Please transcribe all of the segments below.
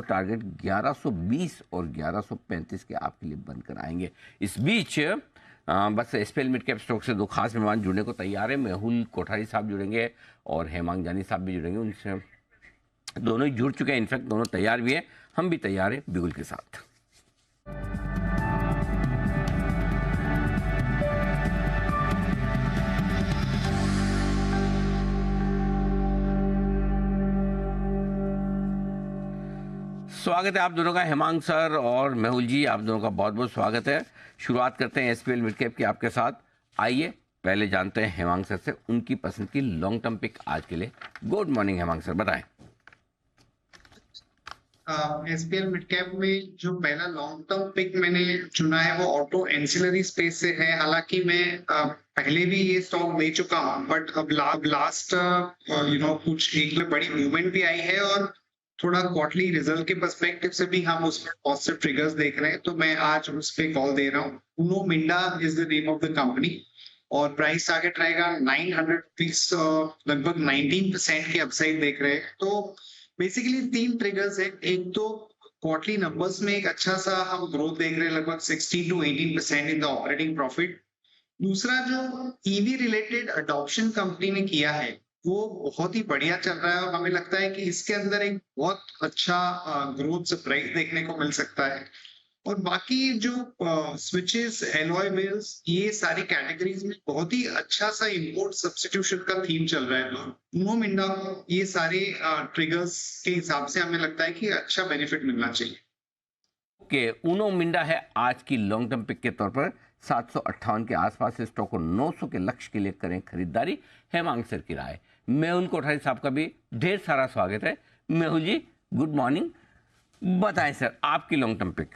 और टारगेट 1120 और 1135 के आपके लिए बनकर आएंगे। इस बीच बस एसपीएल मिड कैप स्टॉक से दो खास मेहमान जुड़ने को तैयार है। मेहुल कोठारी साहब जुड़ेंगे और हेमांग जानी साहब भी जुड़ेंगे। उनसे दोनों ही जुड़ चुके हैं, इनफैक्ट दोनों तैयार भी है, हम भी तैयार हैं बिगुल के साथ। स्वागत है आप दोनों का, हेमांग सर और मेहुल जी, आप दोनों का बहुत बहुत स्वागत है। शुरुआत करते हैं एसपीएल मिड कैप की आपके साथ। आइए पहले जानते हैं हेमांग सर से उनकी पसंद की लॉन्ग टर्म पिक आज के लिए। गुड मॉर्निंग हेमांग सर, बताएं। एसपीएल मिड कैप में जो पहला लॉन्ग टर्म पिक मैंने चुना है वो ऑटो एंसिलरी स्पेस से है। हालांकि मैं पहले भी ये स्टॉक दे चुका हूँ, बट अब लास्ट कुछ वीक में बड़ी मूवमेंट भी आई है और थोड़ा क्वार्टरली रिजल्ट के पर्सपेक्टिव से भी हम उसमें पॉजिटिव ट्रिगर्स देख रहे हैं, तो मैं आज उस पे कॉल दे रहा हूँ। Uno Minda is the name of the company और प्राइस टारगेट रहेगा 900 रुपीज, लगभग 19% की अपसाइड देख रहे हैं। तो बेसिकली 3 ट्रिगर्स है। एक तो क्वार्टरली नंबर्स में एक अच्छा सा हम ग्रोथ देख रहे हैं, लगभग 16 to 18% in the operating profit. दूसरा, जो ईवी रिलेटेड अडॉप्शन कंपनी ने किया है वो बहुत ही बढ़िया चल रहा है और हमें लगता है कि इसके अंदर एक बहुत अच्छा ग्रोथ सरप्राइज देखने को मिल सकता है। और बाकी जो स्विचेस, एलॉय व्हील्स, ये सारी कैटेगरीज में बहुत ही अच्छा सा इंपोर्ट सब्स्टिट्यूशन का थीम चल रहा है। उनो मिंडा, ये सारे ट्रिगर्स के हिसाब से हमें लगता है कि अच्छा बेनिफिट मिलना चाहिए। ओके, उनो मिंडा है आज की लॉन्ग टर्म पिक के तौर पर। 758 के आसपास स्टॉक को 900 के लक्ष्य के लिए करें खरीदारी। हेमांग सर की राय। मेहुल कोठारी साहब का भी ढेर सारा स्वागत है। मेहुल जी गुड मॉर्निंग, बताएं सर आपकी लॉन्ग टर्म पिक।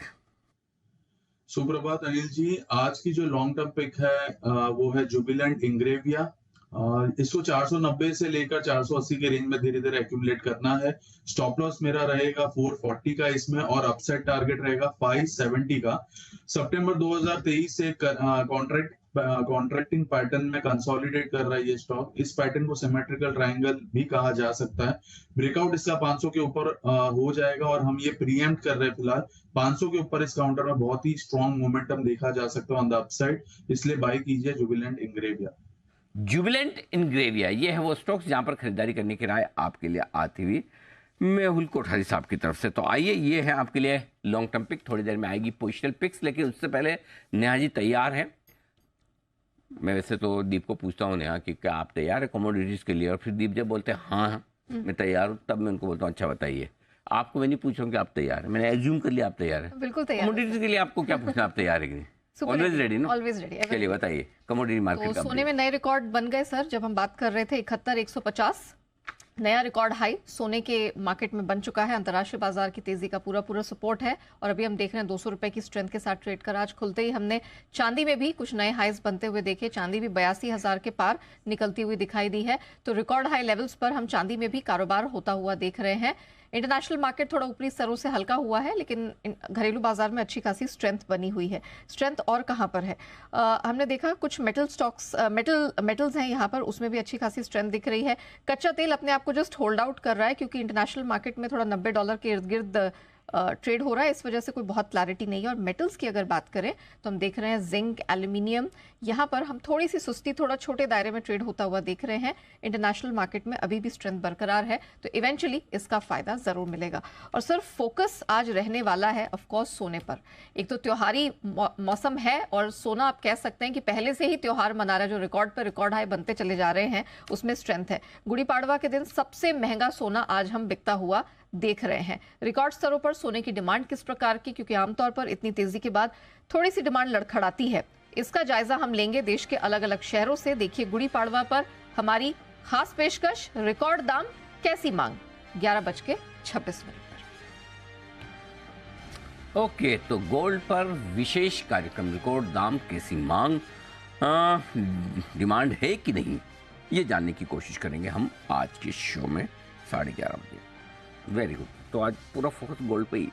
सुप्रभात अनिल जी। आज की जो लॉन्ग टर्म पिक है वो है जुबिलेंट इंग्रेविया। इसको 490 से लेकर 480 के रेंज में धीरे धीरे एक्यूमुलेट करना है। स्टॉप लॉस मेरा रहेगा 440 का इसमें और अपसाइड टारगेट रहेगा 570 का। सितंबर 2023 से कॉन्ट्रैक्टिंग पैटर्न में कंसोलिडेट कर रहा है ये स्टॉक। इस पैटर्न को सिमेट्रिकल ट्रायंगल भी कहा जा सकता है। ब्रेकआउट इसका 500 के ऊपर हो जाएगा और हम ये प्रीएम्प्ट कर रहे हैं फिलहाल 500 के ऊपर। इस काउंटर में बहुत ही स्ट्रॉन्ग मोमेंटम देखा जा सकता है ऑन द अपसाइड, इसलिए बाय कीजिए जुबिलेंट इंग्रेविया। जुबिलेंट इंग्रेविया, ये है वो स्टॉक्स जहां पर खरीदारी करने की राय आपके लिए आती हुई मेहुल कोठारी साहब की तरफ से। तो आइए, ये है आपके लिए लॉन्ग टर्म पिक। थोड़ी देर में आएगी पोजिशनल पिक्स, लेकिन उससे पहले नेहा जी तैयार है। मैं वैसे तो दीप को पूछता हूँ नेहा कि क्या आप तैयार है कमोडिटीज के लिए, और फिर दीप जब बोलते हैं हाँ मैं तैयार हूँ, तब मैं उनको बोलता हूँ अच्छा बताइए। आपको मैं नहीं पूछ रहा हूँ कि आप तैयार हैं, मैंने एज्यूम कर लिया आप तैयार हैं। बिल्कुल तैयार। कमोडिटीज के लिए आपको क्या पूछना, आप तैयार है कि नहीं? ऑलवेज रेडी ना? Always ready. चलिए बताइए कमोडिटी मार्केट तो सोने में नए रिकॉर्ड बन गए सर। जब हम बात कर रहे थे 71,150 नया रिकॉर्ड हाई सोने के मार्केट में बन चुका है। अंतर्राष्ट्रीय बाजार की तेजी का पूरा सपोर्ट है और अभी हम देख रहे हैं 200 रुपए की स्ट्रेंथ के साथ ट्रेड कर। आज खुलते ही हमने चांदी में भी कुछ नए हाईज बनते हुए देखे। चांदी भी 82,000 के पार निकलती हुई दिखाई दी है। तो रिकॉर्ड हाई लेवल्स पर हम चांदी में भी कारोबार होता हुआ देख रहे हैं। इंटरनेशनल मार्केट थोड़ा ऊपरी स्तरों से हल्का हुआ है, लेकिन घरेलू बाजार में अच्छी खासी स्ट्रेंथ बनी हुई है। स्ट्रेंथ और कहां पर है? हमने देखा कुछ मेटल स्टॉक्स, मेटल्स हैं यहाँ पर, उसमें भी अच्छी खासी स्ट्रेंथ दिख रही है। कच्चा तेल अपने आप को जस्ट होल्ड आउट कर रहा है क्योंकि इंटरनेशनल मार्केट में थोड़ा $90 के इर्द गिर्द ट्रेड हो रहा है, इस वजह से कोई बहुत क्लैरिटी नहीं है। और मेटल्स की अगर बात करें तो हम देख रहे हैं जिंक, एल्यूमिनियम, यहाँ पर हम थोड़ी सी सुस्ती, थोड़ा छोटे दायरे में ट्रेड होता हुआ देख रहे हैं। इंटरनेशनल मार्केट में अभी भी स्ट्रेंथ बरकरार है, तो इवेंचुअली इसका फायदा जरूर मिलेगा। और सर फोकस आज रहने वाला है ऑफकोर्स सोने पर। एक तो त्योहारी मौसम है और सोना आप कह सकते हैं कि पहले से ही त्योहार मना रहा है। जो रिकॉर्ड पर रिकॉर्ड हाई बनते चले जा रहे हैं उसमें स्ट्रेंथ है। गुड़ी पाड़वा के दिन सबसे महंगा सोना आज हम बिकता हुआ देख रहे हैं। रिकॉर्ड स्तरों पर सोने की डिमांड किस प्रकार की, क्योंकि आमतौर पर इतनी तेजी के बाद थोड़ी सी डिमांड लड़खड़ाती है, इसका जायजा हम लेंगे देश के अलग अलग शहरों से। देखिए गुड़ी पाड़वा पर हमारी खास पेशकश, रिकॉर्ड दाम कैसी मांग, 11:26 पर। ओके, तो गोल्ड पर विशेष कार्यक्रम, रिकॉर्ड दाम कैसी मांग, डिमांड है कि नहीं, ये जानने की कोशिश करेंगे हम आज के शो में 11:30 बजे। Very good. तो आज पूरा फोकस गोल्ड पे ही,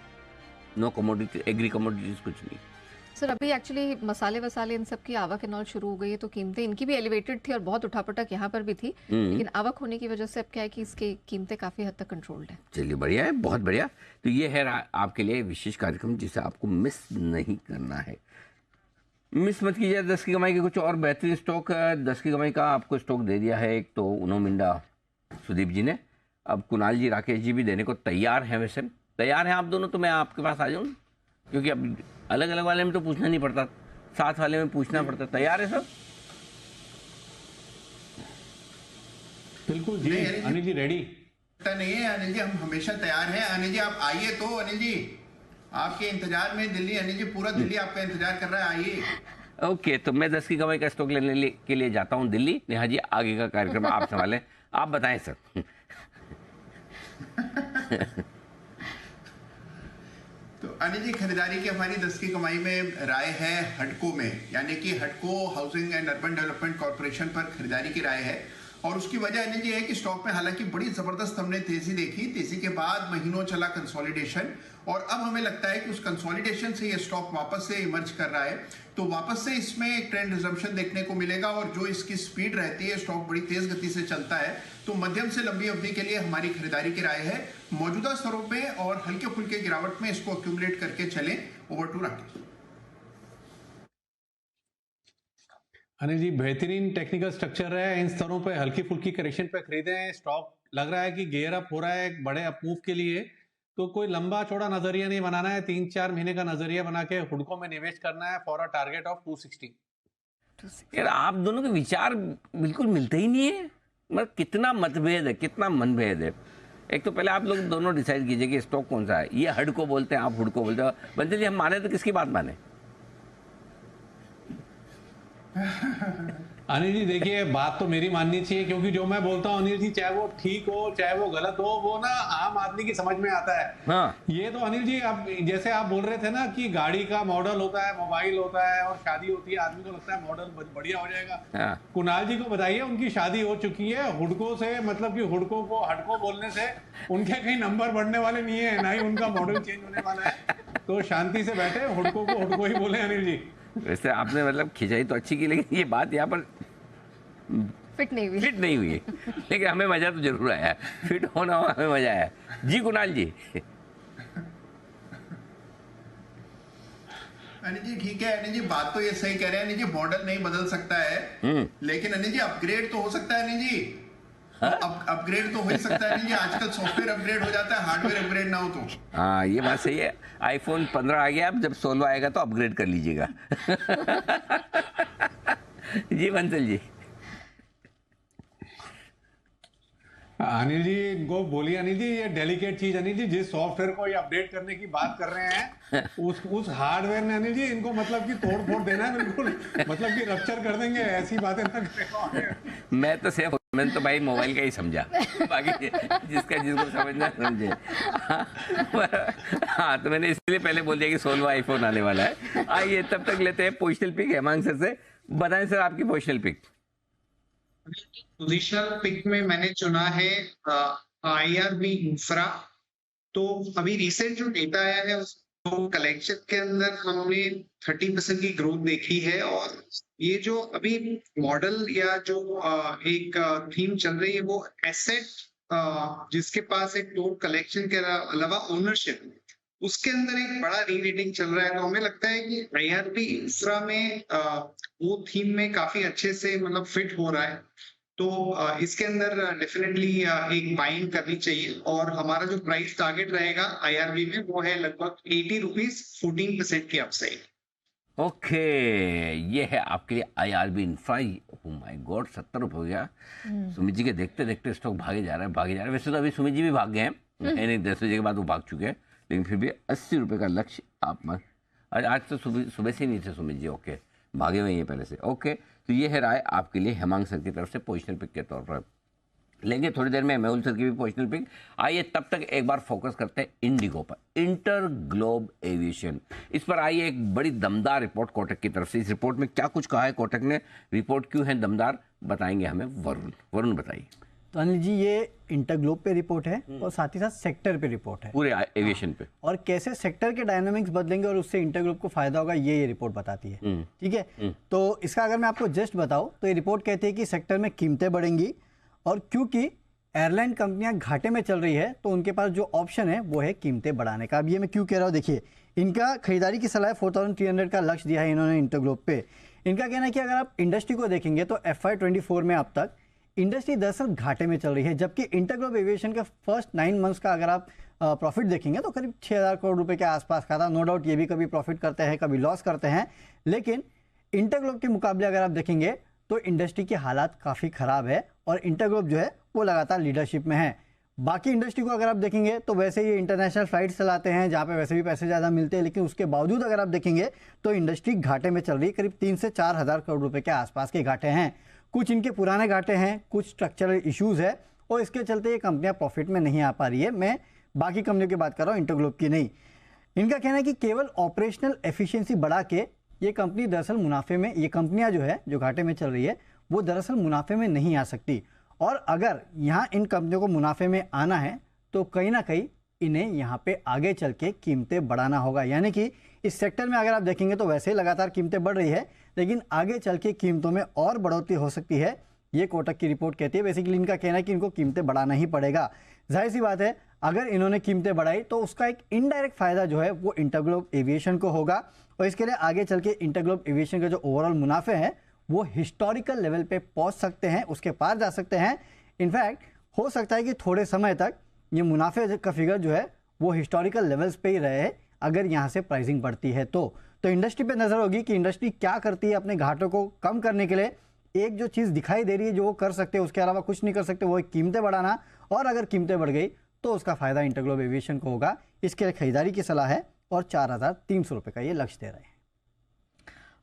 नो कमोडिटी, एग्री कमोडिटीज कुछ नहीं। सर अभी एक्चुअली मसाले वसाले इन सब की आवक एंड ऑल शुरू हो गई है, तो कीमतें इनकी भी एलिवेटेड थी और बहुत उठापटक यहाँ पर भी थी, लेकिन आवक होने की वजह से अब क्या है कि इसकी कीमतें काफी हद तक कंट्रोल्ड है। चलिए बढ़िया है, बहुत बढ़िया। तो ये है आपके लिए विशेष कार्यक्रम जिसे आपको मिस नहीं करना है। मिस मत कीजिए 10 की कमाई के कुछ और बेहतरीन स्टॉक। 10 की कमाई का आपको स्टॉक दे दिया है एक तो उनो मिंडा सुदीप जी ने, अब कुणाल जी राकेश जी भी देने को तैयार हैं। वैसे तैयार हैं आप दोनों, तो मैं आपके पास आ जाऊँ, क्योंकि अब अलग अलग वाले में तो पूछना नहीं पड़ता, साथ वाले में पूछना पड़ता। तैयार है सब? बिल्कुल जी अनिल जी रेडी। नहीं है अनिल जी, हम हमेशा तैयार हैं। अनिल जी आप आइए तो, अनिल जी आपके इंतजार में दिल्ली, अनिल जी पूरा दिल्ली आपका इंतजार कर रहा है, आइए। ओके, तो मैं 10 की कमाई का स्टॉक लेने के लिए जाता हूँ दिल्ली। नेहा जी आगे का कार्यक्रम आप संभालें, आप बताएं सर। तो अनिल जी खरीदारी की हमारी 10 की कमाई में राय है हडको में, यानी कि हडको housing and urban development corporation पर खरीदारी की राय है। और उसकी वजह अनिल जी है कि स्टॉक में हालांकि बड़ी जबरदस्त हमने तेजी देखी, तेजी के बाद महीनों चला कंसोलिडेशन, और अब हमें लगता है कि उस कंसोलिडेशन से ये स्टॉक वापस से इमर्ज कर रहा है, तो वापस से इसमें एक ट्रेंड रिजम्पशन देखने को मिलेगा। और जो इसकी स्पीड रहती है, स्टॉक बड़ी तेज गति से चलता है, तो मध्यम से लंबी अवधि के लिए हमारी खरीदारी की राय है। मौजूदा स्तरों पे और हल्के फुल्के गिरावट में इसको अक्यूमुलेट करके चलें। Over to Rakesh. अनिल जी बेहतरीन टेक्निकल स्ट्रक्चर है, इन स्तरों पे हल्की फुल्की करेक्शन पे खरीदे हैं। स्टॉक लग रहा है कि गेयर अप हो रहा है एक बड़े अपमूव के लिए, तो कोई लंबा चौड़ा नजरिया नहीं बनाना है, 3-4 महीने का नजरिया बना के हुडको में निवेश करना है फॉर अ टारगेट ऑफ 260। यार आप दोनों के विचार बिल्कुल मिलते ही नहीं है, मतलब कितना मतभेद है, कितना मनभेद है। एक तो पहले आप लोग दोनों डिसाइड कीजिए कि स्टॉक कौन सा है। ये हडको बोलते हैं, आप हुडको बोलते हो। बंदे जी हम माने तो किसकी बात माने? अनिल जी देखिए बात तो मेरी माननी चाहिए, क्योंकि जो मैं बोलता हूँ अनिल जी, चाहे वो ठीक हो चाहे वो गलत हो, वो ना आम आदमी की समझ में आता है। हाँ। ये तो अनिल जी अब जैसे आप बोल रहे थे ना कि गाड़ी का मॉडल होता है, मोबाइल होता है और शादी होती है, आदमी को लगता है मॉडल बढ़िया हो जाएगा। हाँ। कुणाल जी को बताइए उनकी शादी हो चुकी है हुडको से, मतलब कि हुडको को हडको बोलने से उनके कहीं नंबर बढ़ने वाले नहीं है, ना ही उनका मॉडल चेंज होने वाला है। तो शांति से बैठे, हुडको को हुडको ही बोले अनिल जी। वैसे आपने मतलब खिंचाई तो अच्छी की, लेकिन ये बात यहाँ पर फिट नहीं हुई। फिट नहीं हुई, लेकिन हमें मजा तो जरूर आया। फिट होना हो, हमें मजा आया जी। कुणाल जी अनिल जी ठीक है, अनिल जी बात तो ये सही कह रहे हैं। अनिल जी मॉडल नहीं बदल सकता है, लेकिन अनिल जी अपग्रेड तो हो सकता है। अनिल जी अपग्रेड तो हो ही सकता है। अनिल जी आजकल सॉफ्टवेयर अपग्रेड हो जाता है, हार्डवेयर अपग्रेड ना हो तो। हाँ ये बात सही है। आईफोन 15 आ गया, अब जब 16 आएगा तो अपग्रेड कर लीजिएगा। जी बंसल जी। अनिल जी इनको बोलिए अनिल जी, ये डेलिकेट चीज अनिल जी, जिस सॉफ्टवेयर को ये अपडेट करने की बात कर रहे हैं उस हार्डवेयर ने अनिल जी इनको मतलब कि तोड़ फोड़ देना है बिल्कुल, मतलब कि रप्चर कर देंगे, ऐसी बातें ना करें। मैं तो सिर्फ, मैंने तो भाई मोबाइल का ही समझा, बाकी जिसको समझना समझे। हाँ तो मैंने इसलिए पहले बोल दिया कि 16वां आईफोन आने वाला है। आइए तब तक लेते हैं पोजिशनल पिक हेमांग सर से। बताएं सर आपकी पोजिशनल पिक। पोजिशनल पिक में मैंने चुना है IRB इंफ्रा। तो अभी रिसेंट जो डेटा आया है उसको कलेक्शन के अंदर हमने 30% की ग्रोथ देखी है, और ये जो अभी मॉडल या जो एक थीम चल रही है वो एसेट जिसके पास एक टोटल कलेक्शन के अलावा ओनरशिप, उसके अंदर एक बड़ा रीरेटिंग चल रहा है। तो हमें लगता है कि IRB इंफ्रा में वो थीम में काफी अच्छे से मतलब फिट हो रहा है। तो इसके अंदर डेफिनेटली एक बाइंग करनी चाहिए, और हमारा जो प्राइस टारगेट रहेगा IRB में वो है लगभग 80 रुपीज, 14% की अपसाइड। ओके, ये है आपके लिए IRB infra. Oh my God, 70 रुपये हो गया। सुमित जी के देखते देखते स्टॉक भागे जा रहा है, भागे जा रहा है। वैसे तो अभी सुमित जी भी भाग गए हैं, नहीं 10 बजे के बाद वो भाग चुके हैं, लेकिन फिर भी 80 रुपये का लक्ष्य आप आज तो सुबह से ही नहीं थे सुमित जी। ओके, भागे हुए हैं पहले से। ओके, तो ये है राय आपके लिए हेमांग सर की तरफ से पोजिशनल पिक के तौर पर। लेंगे थोड़ी देर में मेहुल सर की भी पोजिशनल पिक। आइए तब तक एक बार फोकस करते हैं इंडिगो पर, इंटर ग्लोब एविएशन। इस पर आई एक बड़ी दमदार रिपोर्ट कोटक की तरफ से। इस रिपोर्ट में क्या कुछ कहा है कोटक ने, रिपोर्ट क्यों है दमदार, बताएंगे हमें वरुण। वरुण बताइए। तो अनिल जी ये इंटरग्लोब पे रिपोर्ट है और साथ ही साथ सेक्टर पे रिपोर्ट है, पूरे एविएशन पे। और कैसे सेक्टर के डायनामिक्स बदलेंगे और उससे इंटरग्लोब को फायदा होगा ये रिपोर्ट बताती है। ठीक है, तो इसका अगर मैं आपको जस्ट बताऊं तो ये रिपोर्ट कहती है कि सेक्टर में कीमतें बढ़ेंगी, और क्योंकि एयरलाइन कंपनियां घाटे में चल रही है तो उनके पास जो ऑप्शन है वो है कीमतें बढ़ाने का। अब ये मैं क्यों कह रहा हूँ, देखिए इनका खरीदारी की सलाह 4300 का लक्ष्य दिया है इन्होंने इंटरग्लोब पे। इनका कहना है कि अगर आप इंडस्ट्री को देखेंगे तो FY24 में अब तक इंडस्ट्री दरअसल घाटे में चल रही है, जबकि इंटरग्लोब एविएशन का फर्स्ट 9 मंथ्स का अगर आप प्रॉफिट देखेंगे तो करीब 6000 करोड़ रुपए के आसपास का था। नो डाउट ये भी कभी प्रॉफिट करते हैं कभी लॉस करते हैं, लेकिन इंटरग्लोब के मुकाबले अगर आप देखेंगे तो इंडस्ट्री की हालात काफ़ी ख़राब है और इंटरग्लोब जो है वो लगातार लीडरशिप में है। बाकी इंडस्ट्री को अगर आप देखेंगे तो वैसे ये इंटरनेशनल फ्लाइट्स चलाते हैं जहाँ पे वैसे भी पैसे ज़्यादा मिलते हैं, लेकिन उसके बावजूद अगर आप देखेंगे तो इंडस्ट्री घाटे में चल रही है, करीब 3 से 4 हज़ार करोड़ रुपए के आसपास के घाटे हैं। कुछ इनके पुराने घाटे हैं, कुछ स्ट्रक्चरल इश्यूज़ है और इसके चलते ये कंपनियाँ प्रॉफिट में नहीं आ पा रही है। मैं बाकी कंपनियों की बात कर रहा हूँ, इंटरग्लोब की नहीं। इनका कहना है कि केवल ऑपरेशनल एफिशिएंसी बढ़ा के ये कंपनी दरअसल मुनाफे में, ये कंपनियाँ जो है जो घाटे में चल रही है वो दरअसल मुनाफे में नहीं आ सकती, और अगर यहाँ इन कंपनियों को मुनाफे में आना है तो कहीं ना कहीं इन्हें यहाँ पे आगे चल के कीमतें बढ़ाना होगा। यानी कि इस सेक्टर में अगर आप देखेंगे तो वैसे ही लगातार कीमतें बढ़ रही है, लेकिन आगे चल के कीमतों में और बढ़ोतरी हो सकती है, ये कोटक की रिपोर्ट कहती है। बेसिकली इनका कहना है कि इनको कीमतें बढ़ाना ही पड़ेगा। जाहिर सी बात है अगर इन्होंने कीमतें बढ़ाई तो उसका एक इनडायरेक्ट फायदा जो है वो इंटरग्लोब एविएशन को होगा, और इसके लिए आगे चल के इंटरग्लोब एविएशन का जो ओवरऑल मुनाफे हैं वो हिस्टोरिकल लेवल पे पहुंच सकते हैं, उसके पार जा सकते हैं। इनफैक्ट हो सकता है कि थोड़े समय तक ये मुनाफे का फिगर जो है वो हिस्टोरिकल लेवल्स पे ही रहे अगर यहाँ से प्राइसिंग बढ़ती है तो इंडस्ट्री पे नजर होगी कि इंडस्ट्री क्या करती है अपने घाटों को कम करने के लिए। एक जो चीज़ दिखाई दे रही है जो वो कर सकते हैं, उसके अलावा कुछ नहीं कर सकते, वो है कीमतें बढ़ाना, और अगर कीमतें बढ़ गई तो उसका फायदा इंटरग्लोब एविएशन को होगा। इसके लिए खरीदारी की सलाह है और 4300 रुपये का ये लक्ष्य दे रहे हैं।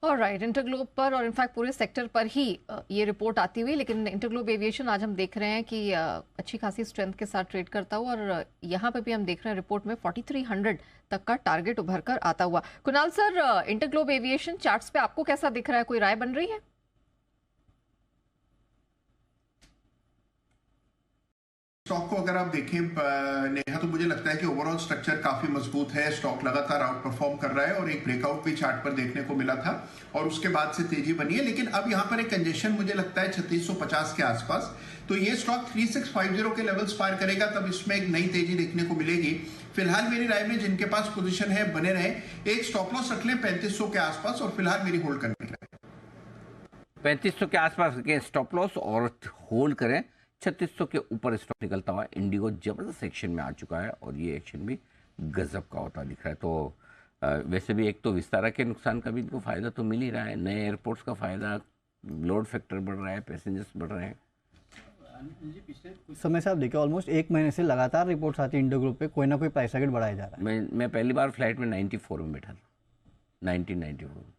ऑलराइट, इंटरग्लोब पर और इनफैक्ट पूरे सेक्टर पर ही ये रिपोर्ट आती हुई, लेकिन इंटरग्लोब एविएशन आज हम देख रहे हैं कि अच्छी खासी स्ट्रेंथ के साथ ट्रेड करता हुआ, और यहाँ पे भी हम देख रहे हैं रिपोर्ट में 4300 तक का टारगेट उभर कर आता हुआ। Kunal sir, InterGlobe aviation charts पे आपको कैसा दिख रहा है, कोई राय बन रही है? स्टॉक को अगर आप देखें नेहा, तो मुझे लगता है कि ओवरऑल स्ट्रक्चर काफी मजबूत है। स्टॉक लगातार आउट परफॉर्म कर रहा है और एक ब्रेकआउट भी चार्ट पर देखने को मिला था और उसके बाद से तेजी बनी है, लेकिन अब यहाँ पर एक कंजेशन मुझे लगता है 3650 के आसपास। तो ये स्टॉक 3650 के लेवल्स पार करेगा तब इसमें एक नई तेजी देखने को मिलेगी। फिलहाल मेरी राय में जिनके पास पोजीशन है बने रहे, एक स्टॉप लॉस रख लें 3500 के आसपास, और फिलहाल मेरी होल्ड करने की राय 3500 के आसपास के स्टॉप लॉस और होल्ड करें। 3600 के ऊपर स्टॉक निकलता हुआ इंडिगो जबरदस्त एक्शन में आ चुका है और ये एक्शन भी गजब का होता दिख रहा है। तो वैसे भी एक तो विस्तारा के नुकसान का भी इनको फायदा तो मिल ही रहा है, नए एयरपोर्ट्स का फायदा, लोड फैक्टर बढ़ रहा है, पैसेंजर्स बढ़ रहे हैं। पिछले कुछ समय से आप देखिए ऑलमोस्ट एक महीने से लगातार रिपोर्ट्स आती है इंडिगो ग्रुप पे, कोई ना कोई प्राइस टारगेट बढ़ाया जा रहा है। मैं पहली बार फ्लाइट में 94 में बैठा था, 1994।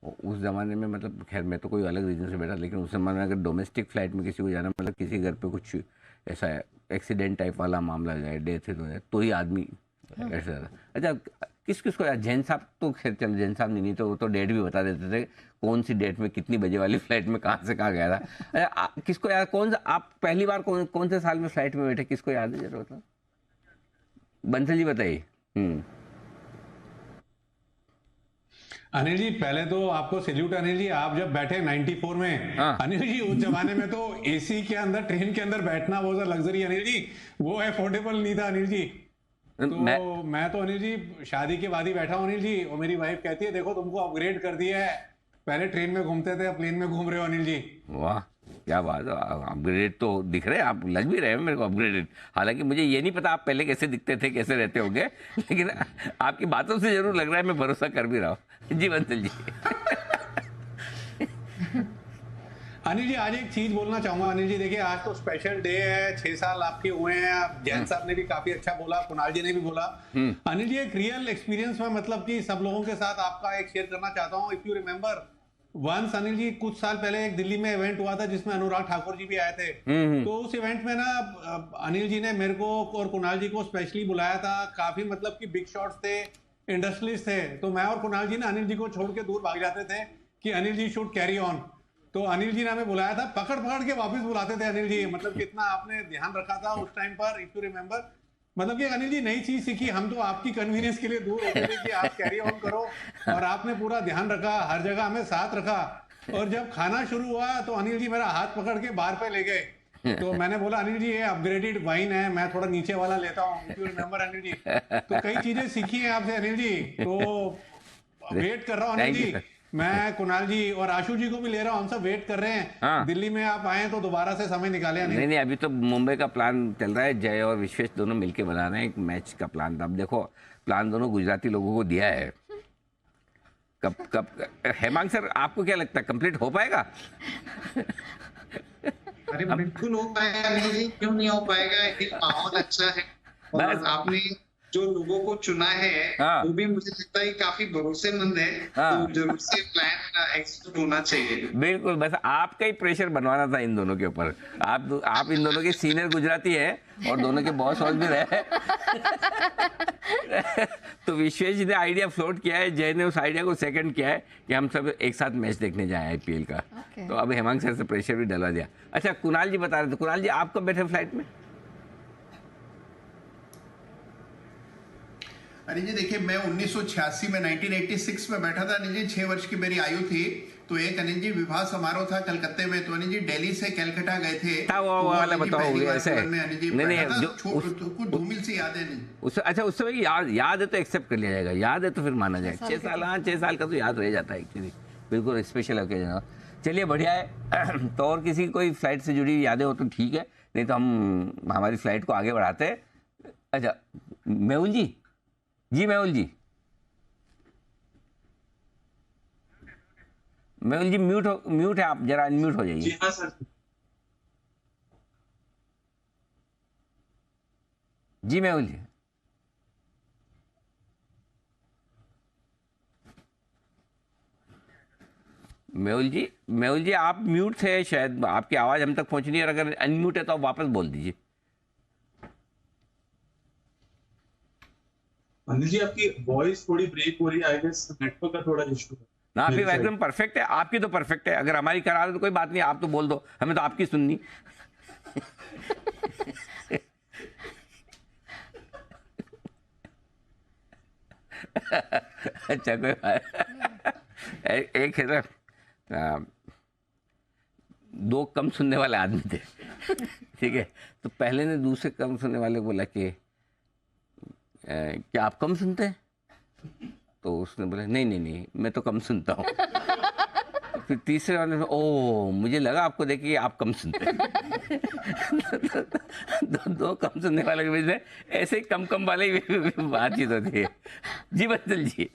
उस ज़माने में मतलब खैर मैं तो कोई अलग रीजन से बैठा, लेकिन उस ज़माने में अगर डोमेस्टिक फ़्लाइट में किसी को जाना, मतलब किसी घर पे कुछ ऐसा एक्सीडेंट टाइप वाला मामला जाए, डेथ हो जाए, तो ही आदमी ऐसा। अच्छा, किस किस को यार, जैन साहब तो खैर चलो, जैन साहब नहीं तो वो तो डेट भी बता देते थे कौन सी डेट में कितनी बजे वाली फ्लाइट में कहाँ से कहाँ गया था। अच्छा, किसको यार, कौन सा आप पहली बार कौन से साल में फ्लाइट में बैठे, किसको याद है जरा मतलब? बंसल जी बताइए। अनिल जी पहले तो आपको सैल्यूट अनिल जी, आप जब बैठे 94 में, अनिल जी उस जमाने में तो एसी के अंदर, ट्रेन के अंदर बैठना वो लग्जरी अनिल जी, वो अफोर्डेबल नहीं था अनिल जी। तो मैं तो अनिल जी शादी के बाद ही बैठा हूँ अनिल जी, और मेरी वाइफ कहती है देखो तुमको अपग्रेड कर दिया है, पहले ट्रेन में घूमते थे अब प्लेन में घूम रहे हो अनिल जी। वाह क्या बात है, अपग्रेडेड तो दिख रहे हैं आप, लग भी रहे हैं मेरे को अपग्रेडेड। हालांकि मुझे ये नहीं पता आप पहले कैसे दिखते थे, कैसे रहते होंगे, लेकिन आपकी बातों से जरूर लग रहा है, मैं भरोसा कर भी रहा हूँ। जी बंसल जी। अनिल जी आज एक चीज बोलना चाहूंगा अनिल जी, देखिए आज तो स्पेशल डे है, 6 साल आपके हुए हैं, जैन साहब ने भी काफी अच्छा बोला, कुणाल जी ने भी बोला। अनिल जी एक रियल एक्सपीरियंस में मतलब कि सब लोगों के साथ आपका एक शेयर करना चाहता हूँ। If you remember once Anil ji, कुछ साल पहले एक दिल्ली में इवेंट हुआ था जिसमें अनुराग ठाकुर जी भी आए थे। तो उस इवेंट में ना अनिल जी ने मेरे को और कुणाल जी को स्पेशली बुलाया था, काफी मतलब कि बिग शॉट्स थे, इंडस्ट्रियलिस्ट थे, तो मैं और कुणाल जी ना अनिल जी को छोड़ के दूर भाग जाते थे कि Anil ji should carry on. तो अनिल जी ने हमें बुलाया था, पकड़ पकड़ के वापस बुलाते थे अनिल जी, मतलब कितना आपने ध्यान रखा था उस टाइम पर, इफ यू रिमेम्बर। मतलब कि अनिल जी नई चीज सीखी, हम तो आपकी कन्वीनियंस के लिए दूर होते थे कि आप कैरी ऑन करो, और आपने पूरा ध्यान रखा, हर जगह हमें साथ रखा। और जब खाना शुरू हुआ तो अनिल जी मेरा हाथ पकड़ के बाहर पे ले गए। तो मैंने बोला अनिल जी ये अपग्रेडेड वाइन है, मैं थोड़ा नीचे वाला लेता हूँ, if you remember Anil ji. तो कई चीजें सीखी हैं आपसे अनिल जी, तो वेट कर रहा हूँ Anil Thank you, ji. sir. मैं कुणाल जी और आशु जी को भी ले रहा हूँ, हम सब वेट कर रहे हैं। हाँ। दिल्ली में आप आए तो दोबारा से समय निकाले अनिल। नहीं नहीं, अभी तो मुंबई का प्लान चल रहा है, जय और विश्वेश दोनों मिलके बना रहे हैं एक मैच का प्लान। अब देखो प्लान दोनों गुजराती लोगों को दिया है, कब कब हेमांग सर आपको क्या लगता है कंप्लीट हो पाएगा? अरे बिल्कुल हो पाएगा अनिल जी, क्यों नहीं हो पाएगा? एक माहौल अच्छा है और बस। आपने जो लोगों को चुना है हाँ। वो भी मुझे लगता है काफी भरोसेमंद है। हाँ। तो जरूर से प्लान एग्जीक्यूट होना चाहिए। बिल्कुल, बस आपका ही प्रेशर बनवाना था इन दोनों के ऊपर। आप इन दोनों के सीनियर गुजराती है और दोनों के बॉस भी रहे। तो विश्वेश जी ने आइडिया फ्लोट किया है, जय ने उस आइडिया को सेकंड किया है कि हम सब एक साथ मैच देखने जाए आईपीएल का। Okay. तो अब हेमांग सर से प्रेशर भी डलवा दिया। अच्छा, कुणाल जी बता रहे थे, कुणाल जी आप कब बैठे फ्लाइट में? अनिल जी देखिए, मैं 1986 में 1986 में बैठा था अनिल जी, 6 वर्ष की मेरी आयु थी। तो एक अनिल जी विवाह समारोह था कलकत्ते में, तो अनिल जी दिल्ली से कलकत्ता गए थे। था वो तो वाला अनिल जी बताओ, पहली बार ऐसे। जीवन में अनिल जी नहीं, नहीं, बैठा था, जो कुछ धूमिल सी याद है नहीं। अच्छा, उस समय की याद है तो एक्सेप्ट कर लिया जाएगा, याद है तो फिर माना जाएगा। 6 साल, हाँ 6 साल का तो याद रह जाता है एक्चुअली, बिल्कुल स्पेशल ओकेजन। चलिए बढ़िया है। तो और किसी की कोई फ्लाइट से जुड़ी यादें हो तो ठीक है, नहीं तो हम हमारी फ्लाइट को आगे बढ़ाते हैं। अच्छा मेहुल जी, मेहुल जी, मेहुल जी म्यूट है, आप जरा अनम्यूट हो जी जाइए। हाँ सर। जी मेहुल जी, मेहुल जी आप म्यूट थे शायद, आपकी आवाज हम तक पहुंच नहीं है, और अगर अनम्यूट है तो आप वापस बोल दीजिए। अनिल जी आपकी वॉइस थोड़ी ब्रेक हो रही है, आई गेस नेटवर्क का थोड़ा इशू है। ना मेरी फिर side। एकदम परफेक्ट है, आपकी तो परफेक्ट है, अगर हमारी करा दो तो कोई बात नहीं, आप तो बोल दो, हमें तो आपकी सुननी। अच्छा कोई बात एक है ना, दो कम सुनने वाले आदमी थे। ठीक है, तो पहले ने दूसरे कम सुनने वाले को बोला कि क्या आप कम सुनते हैं? तो उसने बोला नहीं नहीं नहीं, मैं तो कम सुनता हूँ। फिर तीसरे वाले ने, ओ मुझे लगा आपको देखिए आप कम सुनते हैं। दो कम सुनने वाले के बीच में ऐसे ही कम वाले ही बातचीत होती है। जी बंदल जी।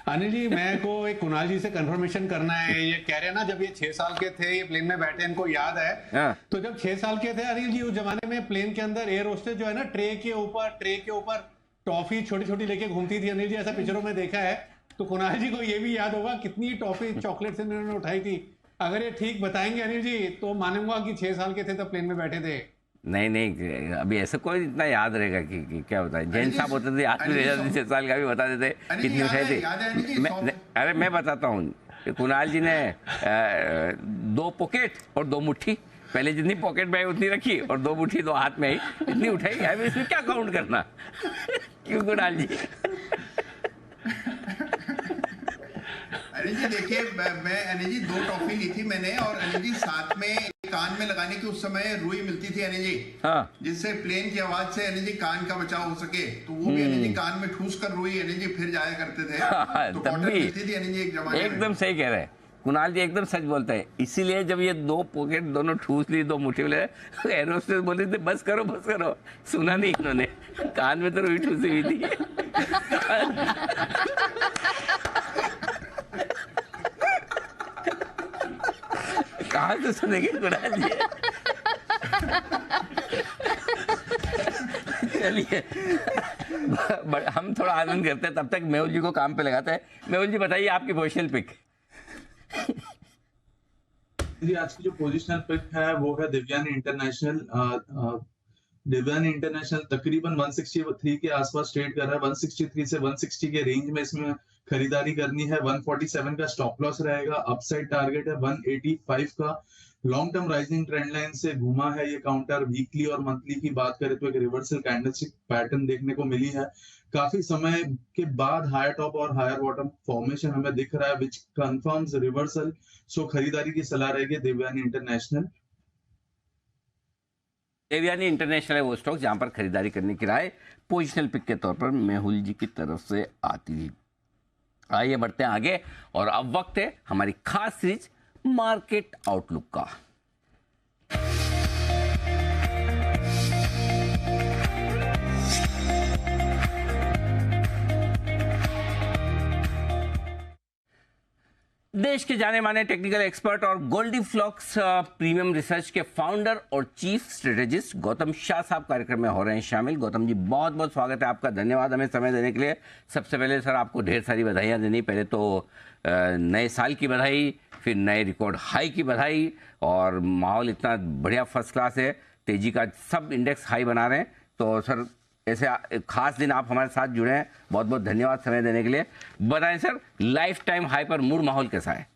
अनिल जी मैं को एक कुणाल जी से कंफर्मेशन करना है, ये कह रहे हैं ना जब ये 6 साल के थे ये प्लेन में बैठे, इनको याद है। हाँ। तो जब 6 साल के थे अनिल जी, उस जमाने में प्लेन के अंदर एयर होस्टेस जो है ना ट्रे के ऊपर टॉफी छोटी छोटी लेके घूमती थी अनिल जी, ऐसा पिक्चरों में देखा है। तो कुणाल जी को ये भी याद होगा कितनी टॉफी चॉकलेट से इन्होंने उठाई थी। अगर ये ठीक बताएंगे अनिल जी तो मानूंगा कि 6 साल के थे तब प्लेन में बैठे थे। नहीं अभी ऐसा कोई इतना याद रहेगा कि क्या बताएं। जैन साहब होते थे, याद भी रह जाते, 6 साल का भी बता देते कितनी उठाई थी। अरे मैं बताता हूँ, कुणाल जी ने 2 पॉकेट और 2 मुट्ठी, पहले जितनी पॉकेट में आई उतनी रखी और 2 मुट्ठी 2 हाथ में आई, इतनी उठाई। अभी इसमें क्या काउंट करना? क्यों कुणाल जी? अनिल जी देखिए, मैं अनिल जी 2 टॉफी ली थी मैंने, और अनिल जी साथ में कान में लगाने की उस समय रुई मिलती थी अनिल जी, हाँ। जिससे प्लेन की आवाज से अनिल जी कान का बचाव हो सके। तो वो भी अनिल जी कान में ठूस कर रुई अनिल जी फिर जाया करते थे। हाँ, तो तब कॉटन भी मिलती थी अनिल जी एक जमाने में। एकदम सही कह रहे हैं कुणाल जी, एकदम सच बोलते हैं। इसीलिए जब ये 2 पॉकेट दोनों ठूस ली, 2 मुट्ठी ले, एरोस्टेस बोले थे बस करो, सुना नहीं इन्होंने, कान में तो रुई ठूसी हुई थी। कहाँ से सुनेंगे कुणाल जी? चलिए हम थोड़ा आनंद करते हैं, तब तक मेहुल जी को काम पे लगाते हैं। मेहुल जी बताइए आपकी पोजिशनल पिक। जी आज की जो पोजिशनल पिक है वो है दिव्यानी इंटरनेशनल। दिव्यानी इंटरनेशनल तकरीबन 163 के आसपास ट्रेड कर रहा है। 163 से 160 के रेंज में इसमें खरीदारी करनी है। 147 का स्टॉप लॉस रहेगा। अपसाइड टारगेट है 185 का। Long term rising trend line से घूमा है ये काउंटर। वीकली और मंथली की बात करें तो एक रिवर्सल कैंडलस्टिक पैटर्न देखने को मिली है। काफी समय के बाद हायर टॉप और हायर बॉटम फॉर्मेशन हमें दिख रहा है विच कंफर्म्स रिवर्सल। सो खरीदारी की सलाह रहेगी दिव्यानी इंटरनेशनल। देवयानी इंटरनेशनल है वो स्टॉक जहां पर खरीदारी करने की राय पोजिशनल पिक के तौर पर मेहुल जी की तरफ से आती है। आइए बढ़ते हैं आगे और अब वक्त है हमारी खास सीरीज मार्केट आउटलुक का। देश के जाने माने टेक्निकल एक्सपर्ट और गोल्डी फ्लॉक्स प्रीमियम रिसर्च के फाउंडर और चीफ स्ट्रेटेजिस्ट गौतम शाह साहब कार्यक्रम में हो रहे हैं शामिल। गौतम जी बहुत बहुत स्वागत है आपका, धन्यवाद हमें समय देने के लिए। सबसे पहले सर आपको ढेर सारी बधाइयाँ देनी, पहले तो नए साल की बधाई, फिर नए रिकॉर्ड हाई की बधाई। और माहौल इतना बढ़िया फर्स्ट क्लास है, तेजी का सब इंडेक्स हाई बना रहे हैं। तो सर ऐसे खास दिन आप हमारे साथ जुड़े हैं, बहुत बहुत धन्यवाद समय देने के लिए। बताएं सर लाइफ टाइम हाई पर मूड माहौल कैसा है?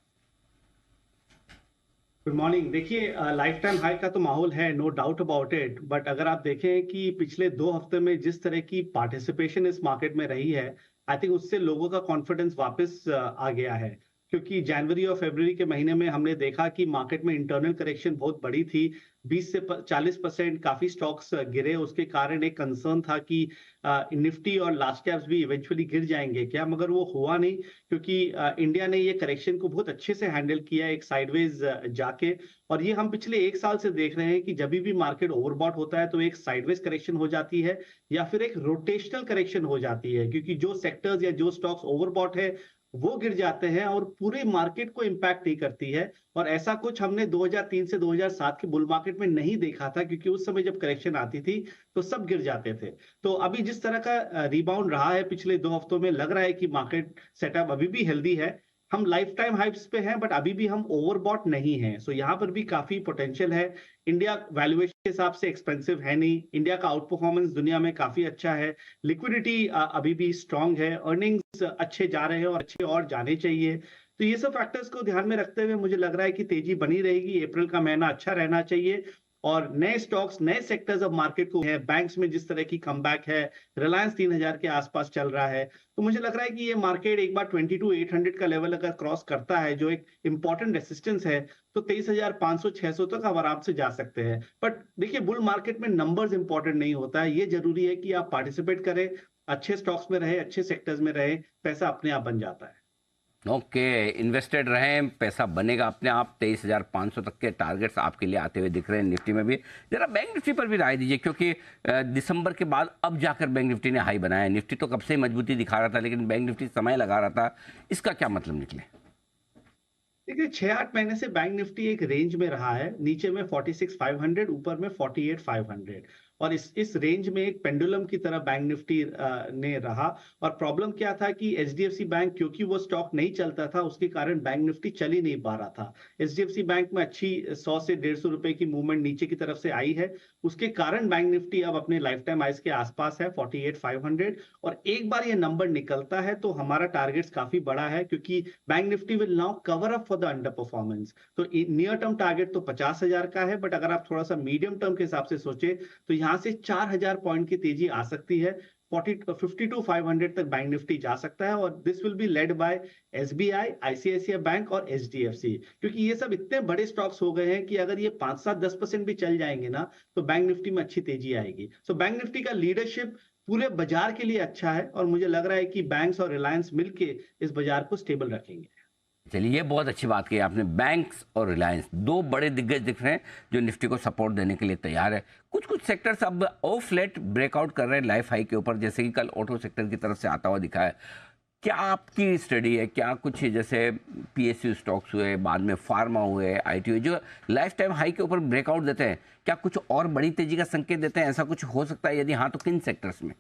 Good morning. देखिए लाइफ टाइम हाई का तो माहौल है, no doubt about it. But अगर आप देखें कि पिछले 2 हफ्ते में जिस तरह की पार्टिसिपेशन इस मार्केट में रही है, आई थिंक उससे लोगों का कॉन्फिडेंस वापस आ गया है। क्योंकि जनवरी और फरवरी के महीने में हमने देखा कि मार्केट में इंटरनल करेक्शन बहुत बड़ी थी, 20 से 40% काफी स्टॉक्स गिरे। उसके कारण एक कंसर्न था कि निफ्टी और लार्ज कैप्स भी इवेंचुअली गिर जाएंगे क्या, मगर वो हुआ नहीं क्योंकि इंडिया ने ये करेक्शन को बहुत अच्छे से हैंडल किया एक साइडवेज जाके। और ये हम पिछले 1 साल से देख रहे हैं कि जब भी मार्केट ओवरबॉट होता है तो एक साइडवेज करेक्शन हो जाती है या फिर एक रोटेशनल करेक्शन हो जाती है, क्योंकि जो सेक्टर्स या जो स्टॉक्स ओवरबॉट है वो गिर जाते हैं और पूरे मार्केट को इंपैक्ट नहीं करती है। और ऐसा कुछ हमने 2003 से 2007 के बुल मार्केट में नहीं देखा था, क्योंकि उस समय जब करेक्शन आती थी तो सब गिर जाते थे। तो अभी जिस तरह का रिबाउंड रहा है पिछले 2 हफ्तों में, लग रहा है कि मार्केट सेटअप अभी भी हेल्दी है। हम लाइफ टाइम हाइप्स पे हैं बट अभी भी हम ओवरबॉट नहीं हैं। सो यहाँ पर भी काफी पोटेंशियल है। इंडिया वैल्यूएशन के हिसाब से एक्सपेंसिव है नहीं, इंडिया का आउट परफॉर्मेंस दुनिया में काफी अच्छा है, लिक्विडिटी अभी भी स्ट्रांग है, अर्निंग्स अच्छे जा रहे हैं और अच्छे और जाने चाहिए। तो ये सब फैक्टर्स को ध्यान में रखते हुए मुझे लग रहा है कि तेजी बनी रहेगी। अप्रैल का महीना अच्छा रहना चाहिए और नए स्टॉक्स नए सेक्टर्स ऑफ मार्केट को है। बैंक्स में जिस तरह की कमबैक है, रिलायंस 3000 के आसपास चल रहा है, तो मुझे लग रहा है कि ये मार्केट एक बार 22,800 का लेवल अगर क्रॉस करता है जो एक इंपॉर्टेंट रेसिस्टेंस है, तो 23,500-600 तक आप आराम से जा सकते हैं। बट देखिए बुल मार्केट में नंबर्स इंपॉर्टेंट नहीं होता है, ये जरूरी है कि आप पार्टिसिपेट करें, अच्छे स्टॉक्स में रहे, अच्छे सेक्टर्स में रहे, पैसा अपने आप बन जाता है। ओके, इन्वेस्टेड रहें, पैसा बनेगा अपने आप। 23,500 तक के टारगेट्स आपके लिए आते हुए दिख रहे हैं निफ्टी में भी। जरा बैंक निफ्टी पर भी राय दीजिए, क्योंकि दिसंबर के बाद अब जाकर बैंक निफ्टी ने हाई बनाया है। निफ्टी तो कब से ही मजबूती दिखा रहा था, लेकिन बैंक निफ्टी समय लगा रहा था, इसका क्या मतलब निकले? देखिए 6-8 महीने से बैंक निफ्टी एक रेंज में रहा है, नीचे में 46,500, ऊपर में 48,500, और इस रेंज में एक पेंडुलम की तरह बैंक निफ्टी ने रहा। और प्रॉब्लम क्या था कि एचडीएफसी बैंक, क्योंकि वो स्टॉक नहीं चलता था, उसके कारण बैंक निफ्टी चल ही नहीं पा रहा था। एचडीएफसी बैंक में अच्छी 100 से 150 रुपए की मूवमेंट नीचे की तरफ से आई है, उसके कारण बैंक निफ्टी अब अपने लाइफ टाइम हाइज के आसपास है 48,500। और एक बार ये नंबर निकलता है तो हमारा टारगेट्स काफी बड़ा है, क्योंकि bank Nifty will now cover up for the under performance. तो नियर टर्म टारगेट तो 50,000 का है, बट अगर आप थोड़ा सा मीडियम टर्म के हिसाब से सोचे तो यहां से 4,000 पॉइंट की तेजी आ सकती है। 52,500 तक बैंक निफ्टी जा सकता है, और this will be led by SBI, ICICI bank और एचडीएफसी, क्योंकि ये सब इतने बड़े स्टॉक्स हो गए हैं कि अगर ये 5-7-10% भी चल जाएंगे ना, तो बैंक निफ्टी में अच्छी तेजी आएगी। सो बैंक निफ्टी का लीडरशिप पूरे बाजार के लिए अच्छा है, और मुझे लग रहा है कि बैंक्स और रिलायंस मिलके इस बाजार को स्टेबल रखेंगे। चलिए, ये बहुत अच्छी बात कही आपने। बैंक्स और रिलायंस दो बड़े दिग्गज दिख रहे हैं जो निफ्टी को सपोर्ट देने के लिए तैयार है। कुछ सेक्टर्स अब ऑफ लेट ब्रेकआउट कर रहे हैं लाइफ हाई के ऊपर, जैसे कि कल ऑटो सेक्टर की तरफ से आता हुआ दिखा है। क्या आपकी स्टडी है, क्या कुछ जैसे पीएसयू स्टॉक्स हुए, बाद में फार्मा हुए, आईटी हुए, जो लाइफ टाइम हाई के ऊपर ब्रेकआउट देते हैं, क्या कुछ और बड़ी तेजी का संकेत देते हैं? ऐसा कुछ हो सकता है? यदि हाँ, तो किन सेक्टर्स में?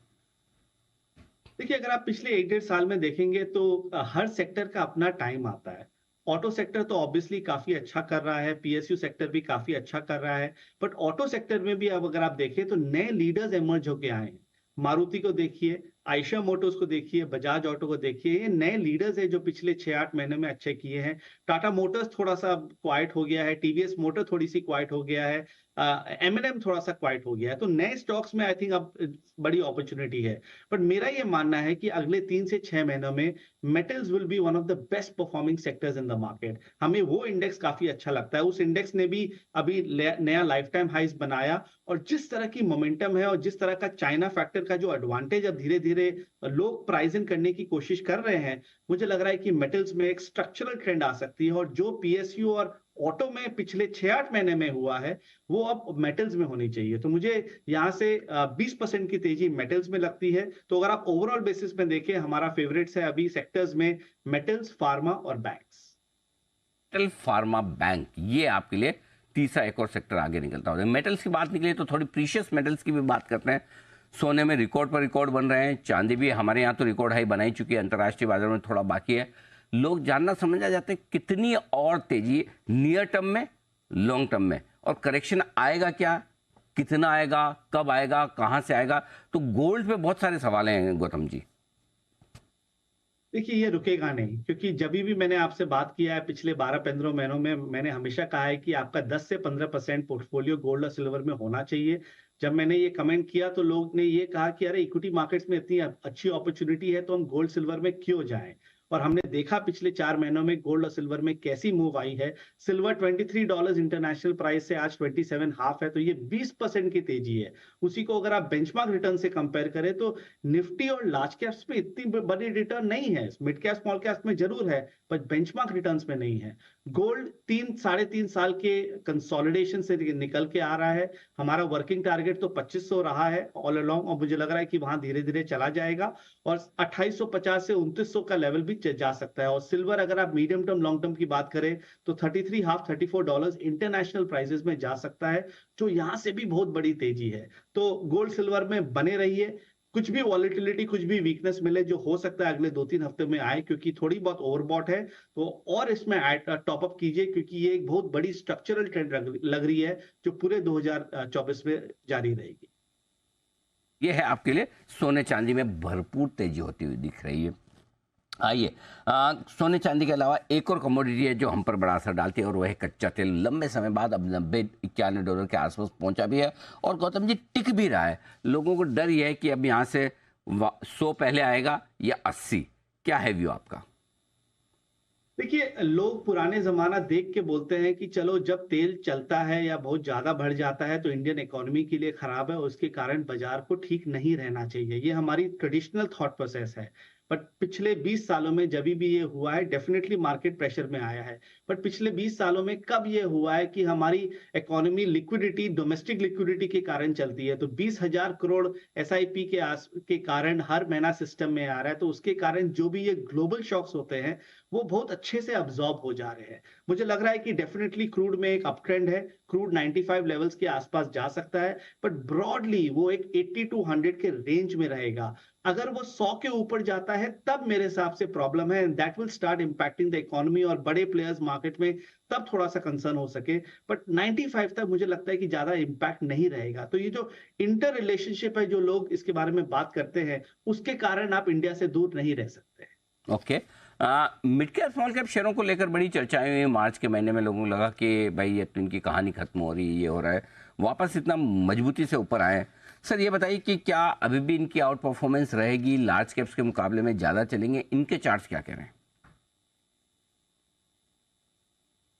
देखिए, अगर आप पिछले 1-1.5 साल में देखेंगे तो हर सेक्टर का अपना टाइम आता है। ऑटो सेक्टर तो ऑब्वियसली काफी अच्छा कर रहा है, पीएसयू सेक्टर भी काफी अच्छा कर रहा है, बट ऑटो सेक्टर में भी अब अगर आप देखें तो नए लीडर्स इमर्ज होके आए हैं। मारुति को देखिए, आयशा मोटर्स को देखिए, बजाज ऑटो को देखिए, ये नए लीडर्स हैं जो पिछले 6-8 महीने में अच्छे किए हैं। टाटा मोटर्स थोड़ा सा क्वाइट हो गया है, टीवीएस मोटर थोड़ी सी क्वाइट हो गया है, एमएनएम थोड़ा सा क्वाइट हो गया है। तो नए स्टॉक्स में आई थिंक अब बड़ी अपॉर्चुनिटी है। बट मेरा ये मानना है कि अगले 3 से 6 महीनों में metals will be one of the best performing sectors in the market. हमें वो इंडेक्स काफी अच्छा लगता है। उस इंडेक्स ने भी अभी नया लाइफ टाइम हाइस बनाया, और जिस तरह की मोमेंटम है और जिस तरह का चाइना फैक्टर का जो एडवांटेज अब धीरे धीरे लोग प्राइस इन करने की कोशिश कर रहे हैं, मुझे लग रहा है कि मेटल्स में एक स्ट्रक्चरल ट्रेंड आ सकती है। और जो पीएसयू और ऑटो में पिछले 6-8 महीने में हुआ है, वो अब मेटल्स में होनी चाहिए। तो मुझे यहाँ से 20% की तेजी मेटल्स में लगती है। तो अगर आप ओवरऑल बेसिस में देखें, हमारा फेवरेट्स है अभी सेक्टर्स में मेटल्स, फार्मा और बैंक्स। मेटल, फार्मा, बैंक, ये आपके लिए तीसरा एक और सेक्टर आगे निकलता होगा। मेटल्स की बात निकली तो थोड़ी प्रीशियस मेटल्स की भी बात करते हैं। सोने में रिकॉर्ड पर रिकॉर्ड बन रहे हैं, चांदी भी हमारे यहाँ तो रिकॉर्ड हाई बना ही चुकी है, अंतर्राष्ट्रीय बाजार में थोड़ा बाकी है। लोग जानना समझना चाहते हैं कितनी और तेजी नियर टर्म में, लॉन्ग टर्म में, और करेक्शन आएगा क्या, कितना आएगा, कब आएगा, कहां से आएगा। तो गोल्ड पे बहुत सारे सवाल हैं गौतम जी। देखिए, ये रुकेगा नहीं, क्योंकि जब भी मैंने आपसे बात किया है पिछले 12-15 महीनों में, मैंने हमेशा कहा है कि आपका 10 से 15% पोर्टफोलियो गोल्ड और सिल्वर में होना चाहिए। जब मैंने ये कमेंट किया तो लोग ने ये कहा कि अरे इक्विटी मार्केट्स में इतनी अच्छी अपॉर्चुनिटी है तो हम गोल्ड सिल्वर में क्यों जाएं। और हमने देखा पिछले 4 महीनों में गोल्ड और सिल्वर में कैसी मूव आई है। सिल्वर $23 इंटरनेशनल प्राइस से आज 27.5 है, तो ये 20% की तेजी है। उसी को अगर आप बेंचमार्क रिटर्न से कंपेयर करें तो निफ्टी और लार्ज कैप्स में इतनी बड़ी रिटर्न नहीं है, मिड कैप स्मॉल कैप में जरूर है, पर बेंचमार्क रिटर्न्स में नहीं है। गोल्ड 3-3.5 साल के कंसोलिडेशन से निकल के आ रहा है। हमारा वर्किंग टारगेट तो 2500 रहा है ऑल अलोंग, और मुझे लग रहा है कि वहां धीरे धीरे चला जाएगा, और 2850 से 2900 का लेवल भी जा सकता है। और सिल्वर अगर आप मीडियम टर्म लॉन्ग टर्म की बात करें तो $33.5-34 इंटरनेशनल प्राइसेस में जा सकता है, जो यहां से भी बहुत बड़ी तेजी है। तो गोल्ड सिल्वर में बने रहिए। कुछ भी वॉलेटिलिटी, कुछ भी वीकनेस मिले, जो हो सकता है अगले 2-3 हफ्ते में आए, क्योंकि थोड़ी बहुत ओवरबॉट है, तो और इसमें टॉप अप कीजिए, क्योंकि ये एक बहुत बड़ी स्ट्रक्चरल ट्रेंड लग रही है जो पूरे 2024 में जारी रहेगी। ये है आपके लिए सोने चांदी में भरपूर तेजी होती हुई दिख रही है। आइए, सोने चांदी के अलावा एक और कमोडिटी है जो हम पर बड़ा असर डालती है, और वह है कच्चा तेल। लंबे समय बाद अब $90-91 के आसपास पहुंचा भी है, और गौतम जी टिक भी रहा है। लोगों को डर यह है कि अब यहाँ से 100 पहले आएगा या 80। क्या है व्यू आपका? देखिए, लोग पुराने जमाना देख के बोलते हैं कि चलो जब तेल चलता है या बहुत ज्यादा बढ़ जाता है तो इंडियन इकोनॉमी के लिए खराब है, उसके कारण बाजार को ठीक नहीं रहना चाहिए। ये हमारी ट्रेडिशनल थॉट प्रोसेस है। बट पिछले 20 सालों में जब भी ये हुआ है, डेफिनेटली मार्केट प्रेशर में आया है। बट पिछले 20 सालों में कब ये हुआ है कि हमारी इकोनॉमी लिक्विडिटी, डोमेस्टिक लिक्विडिटी के कारण चलती है? तो 20,000 करोड़ एसआईपी के कारण हर महीना सिस्टम में आ रहा है, तो उसके कारण जो भी ये ग्लोबल शॉक्स होते हैं वो बहुत अच्छे से अब्सॉर्ब हो जा रहे हैं। मुझे लग रहा है कि डेफिनेटली क्रूड में एक अप ट्रेंड है, क्रूड 95 लेवल्स के आसपास जा सकता है, बट ब्रॉडली वो एक 80-100 के रेंज में रहेगा। अगर वो 100 के ऊपर जाता है तब मेरे हिसाब से प्रॉब्लम है, and that will start impacting the economy, और बड़े प्लेयर्स मार्केट में तब थोड़ा सा कंसर्न हो सके। बट 95 तक मुझे लगता है कि ज्यादा इंपैक्ट नहीं रहेगा। तो ये जो इंटर रिलेशनशिप है, जो लोग इसके बारे में बात करते हैं, उसके कारण आप इंडिया से दूर नहीं रह सकते। Okay, mid cap small cap शेयरों को लेकर बड़ी चर्चाएं हुई मार्च के महीने में। लोगों को लगा कि भाई ये तो इनकी कहानी खत्म हो रही है, ये हो रहा है, वापस इतना मजबूती से ऊपर आए। सर ये बताइए कि क्या अभी भी इनकी आउट परफॉर्मेंस रहेगी, लार्ज कैप्स के मुकाबले में ज़्यादा चलेंगे? इनके चार्ट्स क्या कह रहे हैं?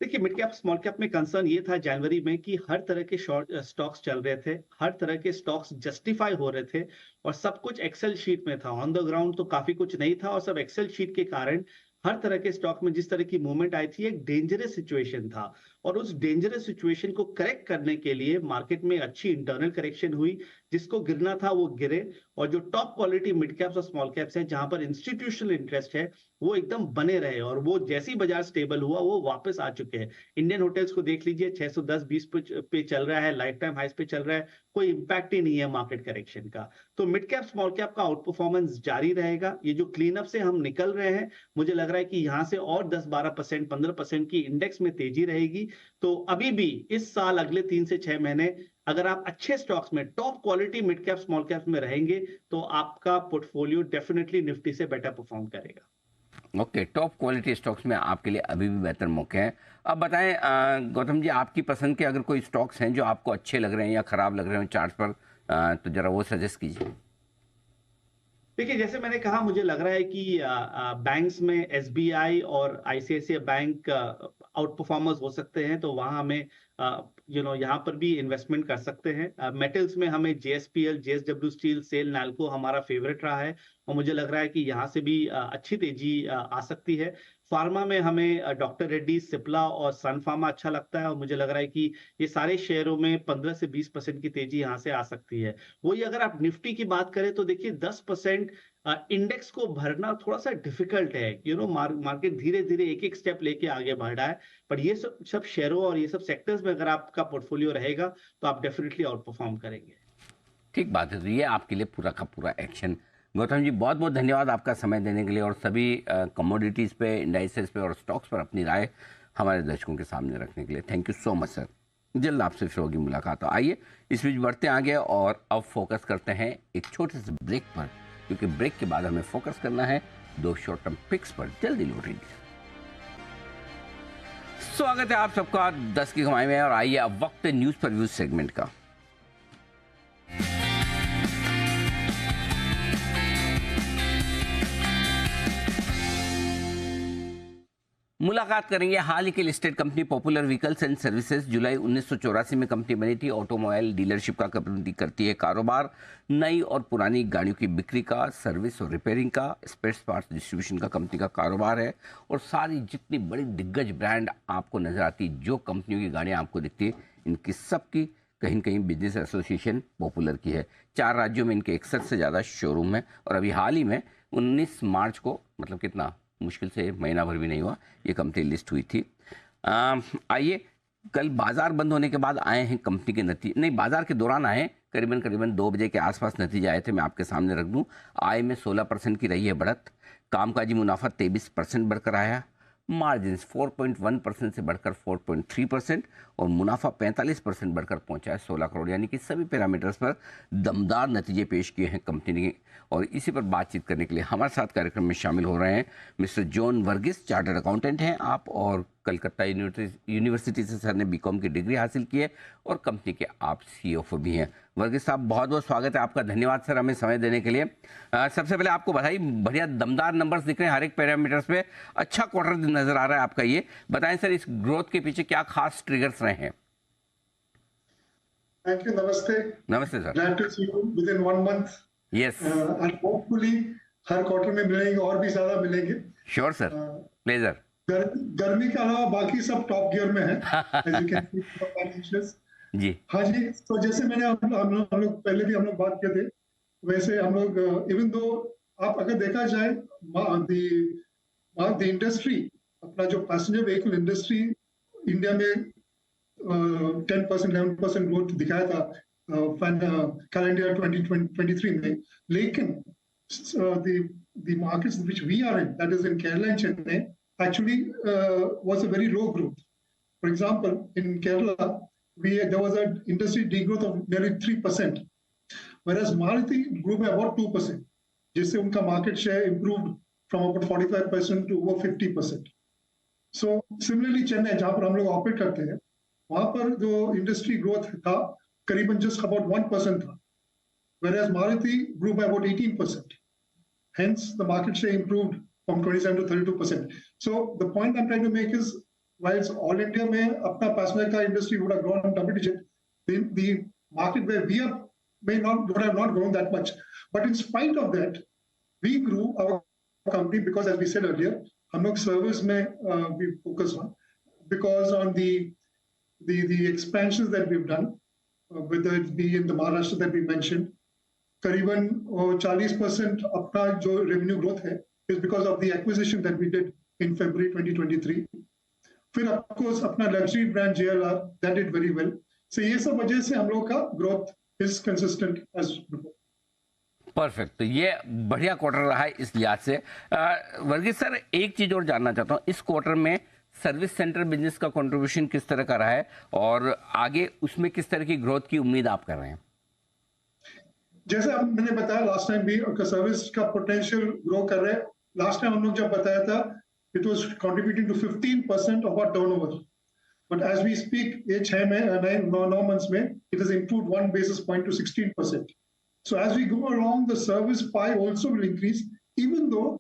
देखिए, मिड कैप स्मॉल कैप में कंसर्न ये था जनवरी में कि हर तरह के शॉर्ट स्टॉक्स चल रहे थे, हर तरह के स्टॉक्स जस्टिफाई हो रहे थे, और सब कुछ एक्सेल शीट में था। ऑन द ग्राउंड तो काफी कुछ नहीं था, और सब एक्सेल शीट के कारण हर तरह के स्टॉक में जिस तरह की मूवमेंट आई थी, एक डेंजरस सिचुएशन था। और उस डेंजरस सिचुएशन को करेक्ट करने के लिए मार्केट में अच्छी इंटरनल करेक्शन हुई, जिसको गिरना था वो गिरे, और जो टॉप क्वालिटी मिड कैप्स और स्मॉल कैप्स है जहां पर इंस्टीट्यूशनल इंटरेस्ट है वो एकदम बने रहे, और वो जैसे ही बाजार स्टेबल हुआ वो वापस आ चुके हैं। इंडियन होटल्स को देख लीजिए, 610-20 पे चल रहा है, लाइफ टाइम हाइस पे चल रहा है, कोई इंपैक्ट ही नहीं है मार्केट करेक्शन का। तो मिड कैप स्मॉल कैप का आउट परफॉर्मेंस जारी रहेगा। ये जो क्लीन अप से हम निकल रहे हैं, मुझे लग रहा है कि यहां से और 10-12%, 15% की इंडेक्स में तेजी रहेगी। तो अभी भी इस साल अगले 3 से 6 महीने अगर आप अच्छे स्टॉक्स में top quality mid cap small cap में रहेंगे तो आपका पोर्टफोलियो डेफिनेटली निफ्टी से बेटर परफॉर्म करेगा। ओके, टॉप क्वालिटी स्टॉक्स में आपके लिए अभी भी बेहतर मौके हैं। अब बताएं गौतम जी, आपकी पसंद के अगर कोई स्टॉक्स हैं जो आपको अच्छे लग रहे हैं या खराब लग रहे हैं चार्ट पर, तो जरा वो सजेस्ट कीजिए। देखिए, जैसे मैंने कहा, मुझे लग रहा है कि बैंक्स में एसबीआई और आईसीआईसीआई बैंक आउट परफॉर्मर्स हो सकते हैं, तो वहां हमें यहाँ पर भी इन्वेस्टमेंट कर सकते हैं। मेटल्स में हमें JSPL, JSW steel, SAIL, Nalco हमारा फेवरेट रहा है, और मुझे लग रहा है कि यहाँ से भी अच्छी तेजी आ सकती है। फार्मा में हमें डॉक्टर रेड्डी, सिप्ला और सन फार्मा अच्छा लगता है, और मुझे लग रहा है कि ये सारे शेयरों में 15 से 20% की तेजी यहाँ से आ सकती है। वही अगर आप निफ्टी की बात करें तो देखिए 10% इंडेक्स को भरना थोड़ा सा डिफिकल्ट है। मार्केट धीरे धीरे एक एक स्टेप लेके आगे बढ़ रहा है, पर ये सब शेयरों और ये सब सेक्टर्स में अगर आपका पोर्टफोलियो रहेगा तो आप डेफिनेटली आउट परफॉर्म करेंगे। ठीक बात है, तो ये आपके लिए पूरा का पूरा एक्शन। गौतम जी, बहुत बहुत धन्यवाद आपका समय देने के लिए, और सभी कमोडिटीज़ पे, इंडाइसेस पे और स्टॉक्स पर अपनी राय हमारे दर्शकों के सामने रखने के लिए। Thank you so much sir. जल्द आपसे फिर होगी मुलाकात। आइए इस बीच बढ़ते आगे और अब फोकस करते हैं एक छोटे से ब्रेक पर, क्योंकि ब्रेक के बाद हमें फोकस करना है 2 शॉर्ट टर्म पिक्स पर। जल्दी लौट लीजिए। स्वागत है आप सबका 10 की कमाई में, और आइए अब वक्त न्यूज पर व्यूज सेगमेंट का। मुलाकात करेंगे हाल ही की listed company Popular Vehicles and Services. जुलाई 1984 में कंपनी बनी थी। ऑटोमोबाइल डीलरशिप का कंपनी करती है कारोबार, नई और पुरानी गाड़ियों की बिक्री का, सर्विस और रिपेयरिंग का, स्पेयर पार्ट्स डिस्ट्रीब्यूशन का कंपनी का कारोबार है। और सारी जितनी बड़ी दिग्गज ब्रांड आपको नजर आती, जो कंपनियों की गाड़ियाँ आपको दिखती है, इनकी सबकी कहीं न कहीं बिजनेस एसोसिएशन पॉपुलर की है। 4 राज्यों में इनके 61 से ज़्यादा शोरूम है। और अभी हाल ही में 19 मार्च को, मतलब कितना मुश्किल से महीना भर भी नहीं हुआ, ये कंपनी लिस्ट हुई थी। आइए, कल बाजार बंद होने के बाद आए हैं कंपनी के नतीजे, नहीं बाजार के दौरान आए, करीबन 2 बजे के आसपास नतीजे आए थे। मैं आपके सामने रख दूं। आय में 16% की रही है बढ़त, कामकाजी मुनाफा 23% बढ़कर आया, मार्जिन 4.1% से बढ़कर 4.3%, और मुनाफा 45% बढ़कर पहुंचा है 16 करोड़। यानी कि सभी पैरामीटर्स पर दमदार नतीजे पेश किए हैं कंपनी ने। और इसी पर बातचीत करने के लिए हमारे साथ कार्यक्रम में शामिल हो रहे हैं mister John Varghese, chartered accountant हैं आप, और कलकत्ता यूनिवर्सिटी से सर ने बीकॉम की डिग्री हासिल की है, और कंपनी के आप सीईओ भी हैं। वर्गीस साहब, बहुत बहुत स्वागत है आपका। धन्यवाद सर हमें समय देने के लिए। सबसे पहले आपको बधाई, बढ़िया दमदार नंबर्स दिख रहे हैं हर एक पैरामीटर्स पे, अच्छा क्वार्टर नजर आ रहा है आपका। ये बताएं सर, इस ग्रोथ के पीछे क्या खास ट्रिगर्स रहे हैं? थैंक यू, नमस्ते। नमस्ते sir. Glad to see you within 1 month. Yes, and hopefully हर क्वार्टर में मिलेंगे और भी ज्यादा मिलेंगे। Sure sir, pleasure. गर्मी के अलावा बाकी सब टॉप गियर में है, as you can see from the financials। जी हाँ जी, तो जैसे मैंने हम लोग पहले भी हम लोग बात किए थे, वैसे हम लोग इवन दो आप अगर देखा जाए द इंडस्ट्री, अपना जो पैसेंजर व्हीकल इंडस्ट्री इंडिया में 10% 11% ग्रोथ दिखाया था कैलेंडर 2023 में, लेकिन the markets which we are in, that is in Kerala and Chennai, actually was a very low growth. For example, in Kerala, there was an industry degrowth of nearly 3%, whereas Maruti grew by about 2%, जिससे उनका market share improved from about 45% to over 50%. So similarly, Chennai, जहाँ पर हम लोग operate करते हैं, वहाँ पर जो इंडस्ट्री ग्रोथ था करीबन just about 1% था, whereas Maruti grew by about 18%. Hence, the market share improved from 27 to 32%. So the point I'm trying to make is, whilst all India में अपना passenger car industry would have grown double digit, the market where we are would have not grown that much. But in spite of that, we grew our company because, as we said earlier, हम लोग service में we focus on, because on the the expansions that we've done, whether it be in the Maharashtra that we mentioned, करीबन 40% अपना जो revenue growth है is because of the acquisition that we did in February 2023. फिर of course अपना luxury brand JLR that did very well. So ये सब वजह से हम लोग का growth is consistent as before. Perfect, तो ये बढ़िया क्वार्टर रहा है इस लिहाज से। वर्गीस सर, एक चीज और जानना चाहता हूँ, इस क्वार्टर में सर्विस सेंटर बिजनेस का कंट्रीब्यूशन किस तरह का रहा है और आगे उसमें किस तरह की ग्रोथ की उम्मीद आप कर रहे हैं? जैसे अब मैंने बताया लास्ट टाइम भी सर्विस का पोटेंशियल ग्रो कर रहे हैं। लास्ट टाइम हम लोग जब बताया था it was contributing to 15% of our turnover, but as we speak ये 9 मंथ्स में it has improved 1 basis point to 16%. So as we go along, the service pie also will increase, even though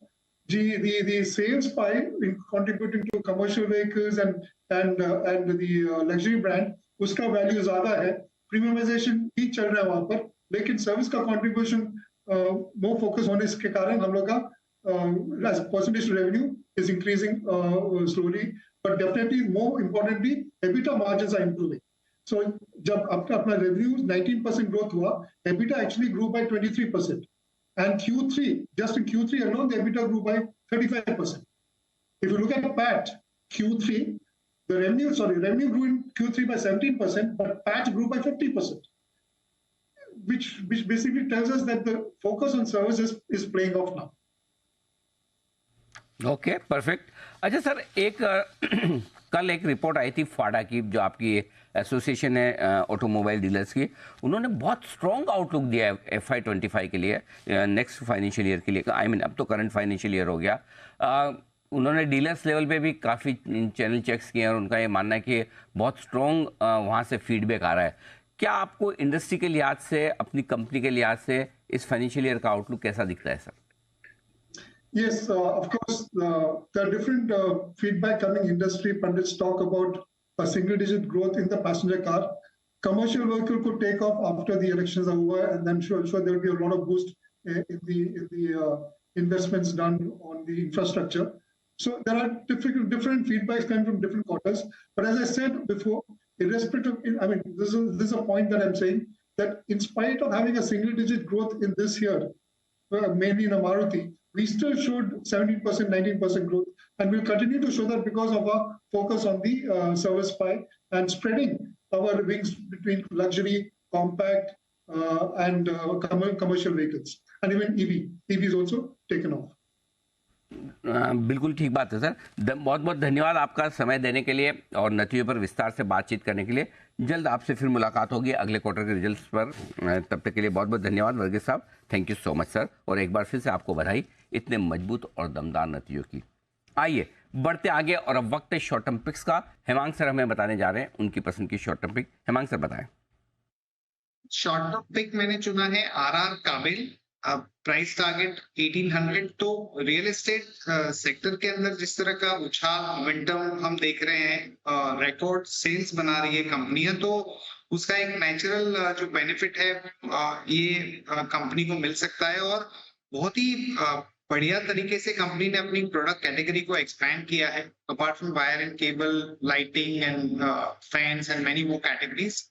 the sales pie in contributing to commercial vehicles and the luxury brand उसका value ज्यादा है, premiumisation ठीक चल रहा है वहां पर, लेकिन सर्विस का कंट्रीब्यूशन मोर फोकस होने के कारण हम लोग का percentage revenue is increasing slowly, but definitely more importantly EBITDA margins are improving. So जब अपना revenue 19% growth हुआ, EBITDA actually grew by 23%, and Q3, just in Q3 alone, the EBITDA grew by 35%. If you look at PAT Q3, the revenue grew in Q3 by 17%, but PAT grew by 50%, which basically tells us that the focus on services is playing off now. Okay, perfect. अच्छा sir, एक कल एक report आई थी फाडा की, जो आपकी association है automobile dealers की, उन्होंने बहुत स्ट्रॉन्ग आउटलुक दिया है FY25 के लिए, नेक्स्ट फाइनेंशियल ईयर के लिए। आई मीन अब तो करंट फाइनेंशियल ईयर हो गया। उन्होंने डीलर्स लेवल पे भी काफ़ी चैनल चेक्स किए और उनका ये मानना है कि बहुत स्ट्रॉन्ग वहाँ से फीडबैक आ रहा है। क्या आपको इंडस्ट्री के लिहाज से, अपनी कंपनी के लिहाज से इस फाइनेंशियल ईयर का आउटलुक कैसा दिखता है sir? Yes, of course, there are different feedback coming industry. Pundits talk about a single-digit growth in the passenger car. Commercial vehicle could take off after the elections are over, and I'm sure there will be a lot of boost in the investments done on the infrastructure. So there are different feedbacks coming from different quarters. But as I said before, irrespective, I mean, this is a point that I'm saying, that in spite of having a single-digit growth in this year, mainly in a Maruti, we still showed 17%, 19% growth, and we'll continue to show that because of our focus on the service pie and spreading our wings between luxury, compact, and commercial vehicles, and even EV is also taken off. बिल्कुल ठीक बात है sir. बहुत बहुत धन्यवाद आपका समय देने के लिए और नतीजों पर विस्तार से बातचीत करने के लिए। जल्द आपसे फिर मुलाकात होगी अगले क्वार्टर के रिजल्ट्स पर। तब तक के लिए बहुत बहुत धन्यवाद वर्गीस साहब, thank you so much sir. और एक बार फिर से आपको बधाई इतने मजबूत और दमदार नतीजों की। आइए बढ़ते आगे, और अब वक्त है शॉर्ट टर्म पिक्स का। हेमांग सर हमें बताने जा रहे हैं उनकी पसंद की short term pick. Hemang sir बताएं। शॉर्ट टर्म पिक मैंने चुना है RR काबिल, प्राइस टारगेट 1800। तो रियल एस्टेट सेक्टर के अंदर जिस तरह का उछाल मोमेंटम हम देख रहे हैं, रिकॉर्ड सेल्स बना रही है कंपनियां, तो उसका एक नेचुरल जो बेनिफिट है ये कंपनी को मिल सकता है। और बहुत ही बढ़िया तरीके से कंपनी ने अपनी प्रोडक्ट कैटेगरी को एक्सपैंड किया है, apart from wire and cable, lighting and fans and many more categories.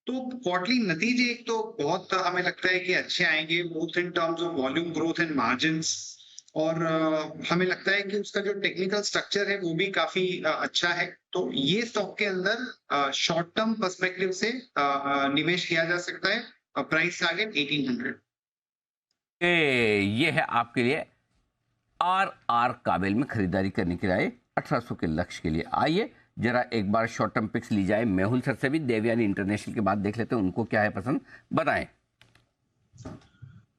तो क्वार्टरली नतीजे एक तो बहुत हमें लगता है कि अच्छे आएंगे, both in terms of volume growth and margins, और हमें लगता है कि उसका जो टेक्निकल स्ट्रक्चर है वो भी काफी अच्छा है। तो ये स्टॉक के अंदर शॉर्ट टर्म पर्सपेक्टिव से निवेश किया जा सकता है। Price target 1800। ये है आपके लिए RR काबिल में खरीदारी करने के लिए 1800 के लक्ष्य के लिए। आइए जरा एक बार शॉर्ट टर्म पिक्स ली जाए। मेहुल सर से भी देवयानी इंटरनेशनल के बाद देख लेते हैं उनको क्या है पसंद, बताएं।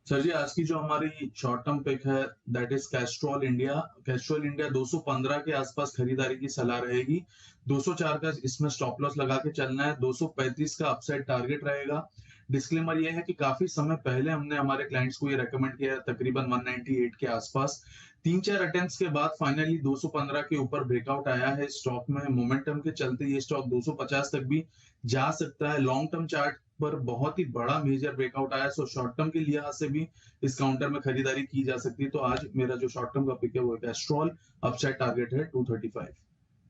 सर जी, आज की जो हमारी शॉर्ट टर्म पिक है that is Castrol India. Castrol India 215 के आसपास खरीदारी की सलाह रहेगी। 204 का इसमें स्टॉप लॉस लगा के चलना है। 235 का अपसाइड टारगेट रहेगा। डिस्क्लेमर ये है कि काफी समय पहले हमने हमारे क्लाइंट्स को ये रेकमेंड किया है, तकरीबन 198 के आसपास। 3-4 अटेम्प्ट्स के बाद फाइनली 215 के ऊपर ब्रेकआउट आया है स्टॉक में। मोमेंटम के चलते ये स्टॉक 250 तक भी जा सकता है। लॉन्ग टर्म चार्ट पर बहुत ही बड़ा मेजर ब्रेकआउट आया, सो शॉर्ट टर्म के लिहाज से भी इस काउंटर में खरीदारी की जा सकती है। तो आज मेरा जो शॉर्ट टर्म का पिक है वो कैस्ट्रॉल, अपसाइड टारगेट है 235।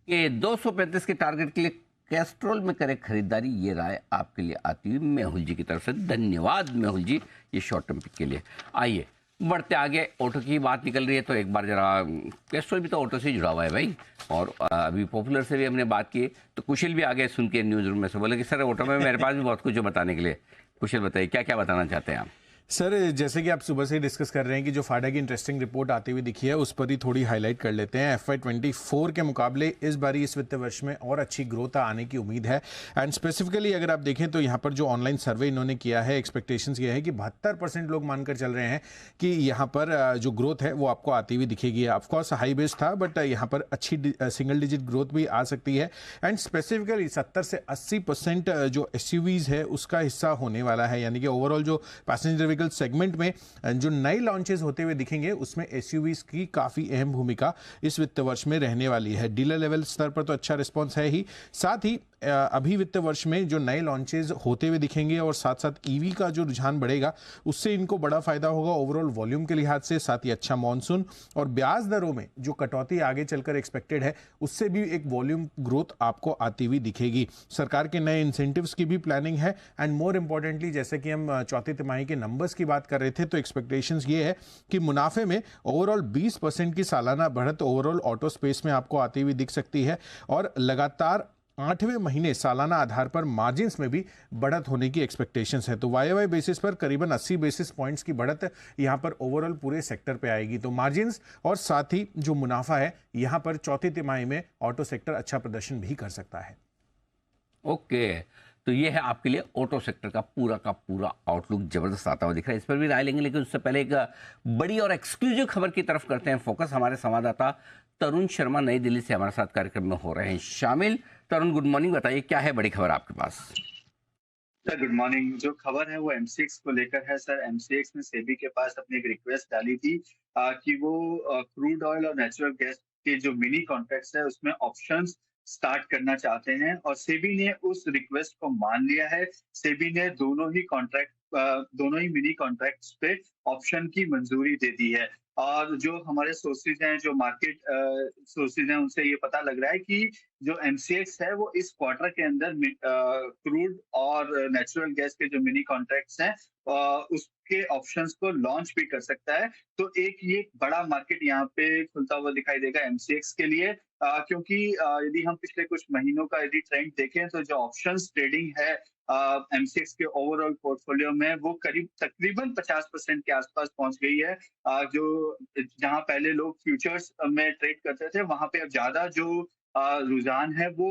ये 235 के टारगेट के लिए कैस्ट्रॉल में करें खरीदारी, ये राय आपके लिए आती हुई मेहुल जी की तरफ से। धन्यवाद मेहुल जी ये शॉर्ट टर्म पिक के लिए। आइए बढ़ते आगे, ऑटो की बात निकल रही है तो एक बार जरा कैस्ट्रॉल भी तो ऑटो से जुड़ा हुआ है भाई, और अभी पॉपुलर से भी हमने बात की तो कुशल भी आगे सुन के न्यूज़ रूम में से बोले कि सर ऑटो में मेरे पास भी बहुत कुछ है बताने के लिए। कुशल बताइए क्या क्या बताना चाहते हैं आप। सर जैसे कि आप सुबह से ही डिस्कस कर रहे हैं कि जो फाडा की इंटरेस्टिंग रिपोर्ट आती हुई दिखी है उस पर ही थोड़ी हाईलाइट कर लेते हैं। FY24 के मुकाबले इस बारी इस वित्त वर्ष में और अच्छी ग्रोथ आने की उम्मीद है। एंड स्पेसिफिकली अगर आप देखें तो यहाँ पर जो ऑनलाइन सर्वे इन्होंने किया है, एक्सपेक्टेशंस ये है कि 72% लोग मानकर चल रहे हैं कि यहाँ पर जो ग्रोथ है वो आपको आती हुई दिखेगी। ऑफकोर्स हाई बेस था बट यहाँ पर अच्छी सिंगल डिजिट ग्रोथ भी आ सकती है। एंड स्पेसिफिकली 70 से 80% जो SUVs है उसका हिस्सा होने वाला है, यानी कि ओवरऑल जो पैसेंजर सेगमेंट में जो नए लॉन्चेस होते हुए दिखेंगे उसमें SUVs की काफी अहम भूमिका इस वित्त वर्ष में रहने वाली है। डीलर लेवल स्तर पर तो अच्छा रिस्पांस है ही, साथ ही अभी वित्त वर्ष में जो नए लॉन्चेस होते हुए दिखेंगे और साथ साथ EV का जो रुझान बढ़ेगा उससे इनको बड़ा फायदा होगा ओवरऑल वॉल्यूम के लिहाज से। साथ ही अच्छा मॉनसून और ब्याज दरों में जो कटौती आगे चलकर एक्सपेक्टेड है उससे भी एक वॉल्यूम ग्रोथ आपको आती हुई दिखेगी। सरकार के नए इंसेंटिव्स की भी प्लानिंग है। एंड मोर इंपॉर्टेंटली जैसे कि हम चौथी तिमाही के नंबर्स की बात कर रहे थे तो एक्सपेक्टेशंस ये है कि मुनाफे में ओवरऑल 20% की सालाना बढ़त ओवरऑल ऑटो स्पेस में आपको आती हुई दिख सकती है, और लगातार 8वें महीने सालाना आधार पर मार्जिन्स में भी बढ़त होने की एक्सपेक्टेशंस है। तो YOY बेसिस पर करीबन 80 बेसिस पॉइंट्स की बढ़त यहां पर ओवरऑल पूरे सेक्टर पे आएगी। तो मार्जिन्स और साथ ही जो मुनाफा है यहां पर चौथी तिमाही में ऑटो सेक्टर अच्छा प्रदर्शन भी कर सकता है। ओके, तो ये है आपके लिए ऑटो सेक्टर का पूरा आउटलुक जबरदस्त आता हुआ दिख रहा है। इस पर भी राय लेंगे, लेकिन उससे पहले एक बड़ी और एक्सक्लूसिव खबर की तरफ करते हैं फोकस। हमारे संवाददाता तरुण शर्मा नई दिल्ली से हमारे साथ कार्यक्रम में हो रहे हैं शामिल। तरुण गुड मॉर्निंग, बताइए क्या है बड़ी खबर आपके पास। Sir good morning. जो खबर है वो MCX को लेकर है। सर MCX ने सेबी के पास अपनी एक रिक्वेस्ट डाली थी कि वो क्रूड ऑयल और नेचुरल गैस के जो मिनी कॉन्ट्रैक्ट्स है उसमें ऑप्शंस स्टार्ट करना चाहते हैं, और सेबी ने उस रिक्वेस्ट को मान लिया है। सेबी ने दोनों ही मिनी कॉन्ट्रैक्ट्स पे ऑप्शन की मंजूरी दे दी है। और जो हमारे सोर्सेज हैं, जो मार्केट सोर्सेज हैं, उनसे ये पता लग रहा है कि जो MCX है वो इस क्वार्टर के अंदर क्रूड और नेचुरल गैस के जो मिनी कॉन्ट्रैक्ट्स हैं उसके ऑप्शंस को लॉन्च भी कर सकता है। तो एक ये बड़ा मार्केट यहाँ पे खुलता हुआ दिखाई देगा MCX के लिए, क्योंकि यदि हम पिछले कुछ महीनों का यदि ट्रेंड देखें तो जो ऑप्शंस ट्रेडिंग है MCX के ओवरऑल पोर्टफोलियो में वो तकरीबन 50% के आसपास पहुंच गई है। जो जहां पहले लोग फ्यूचर्स में ट्रेड करते थे वहां पे अब ज्यादा जो रुझान है वो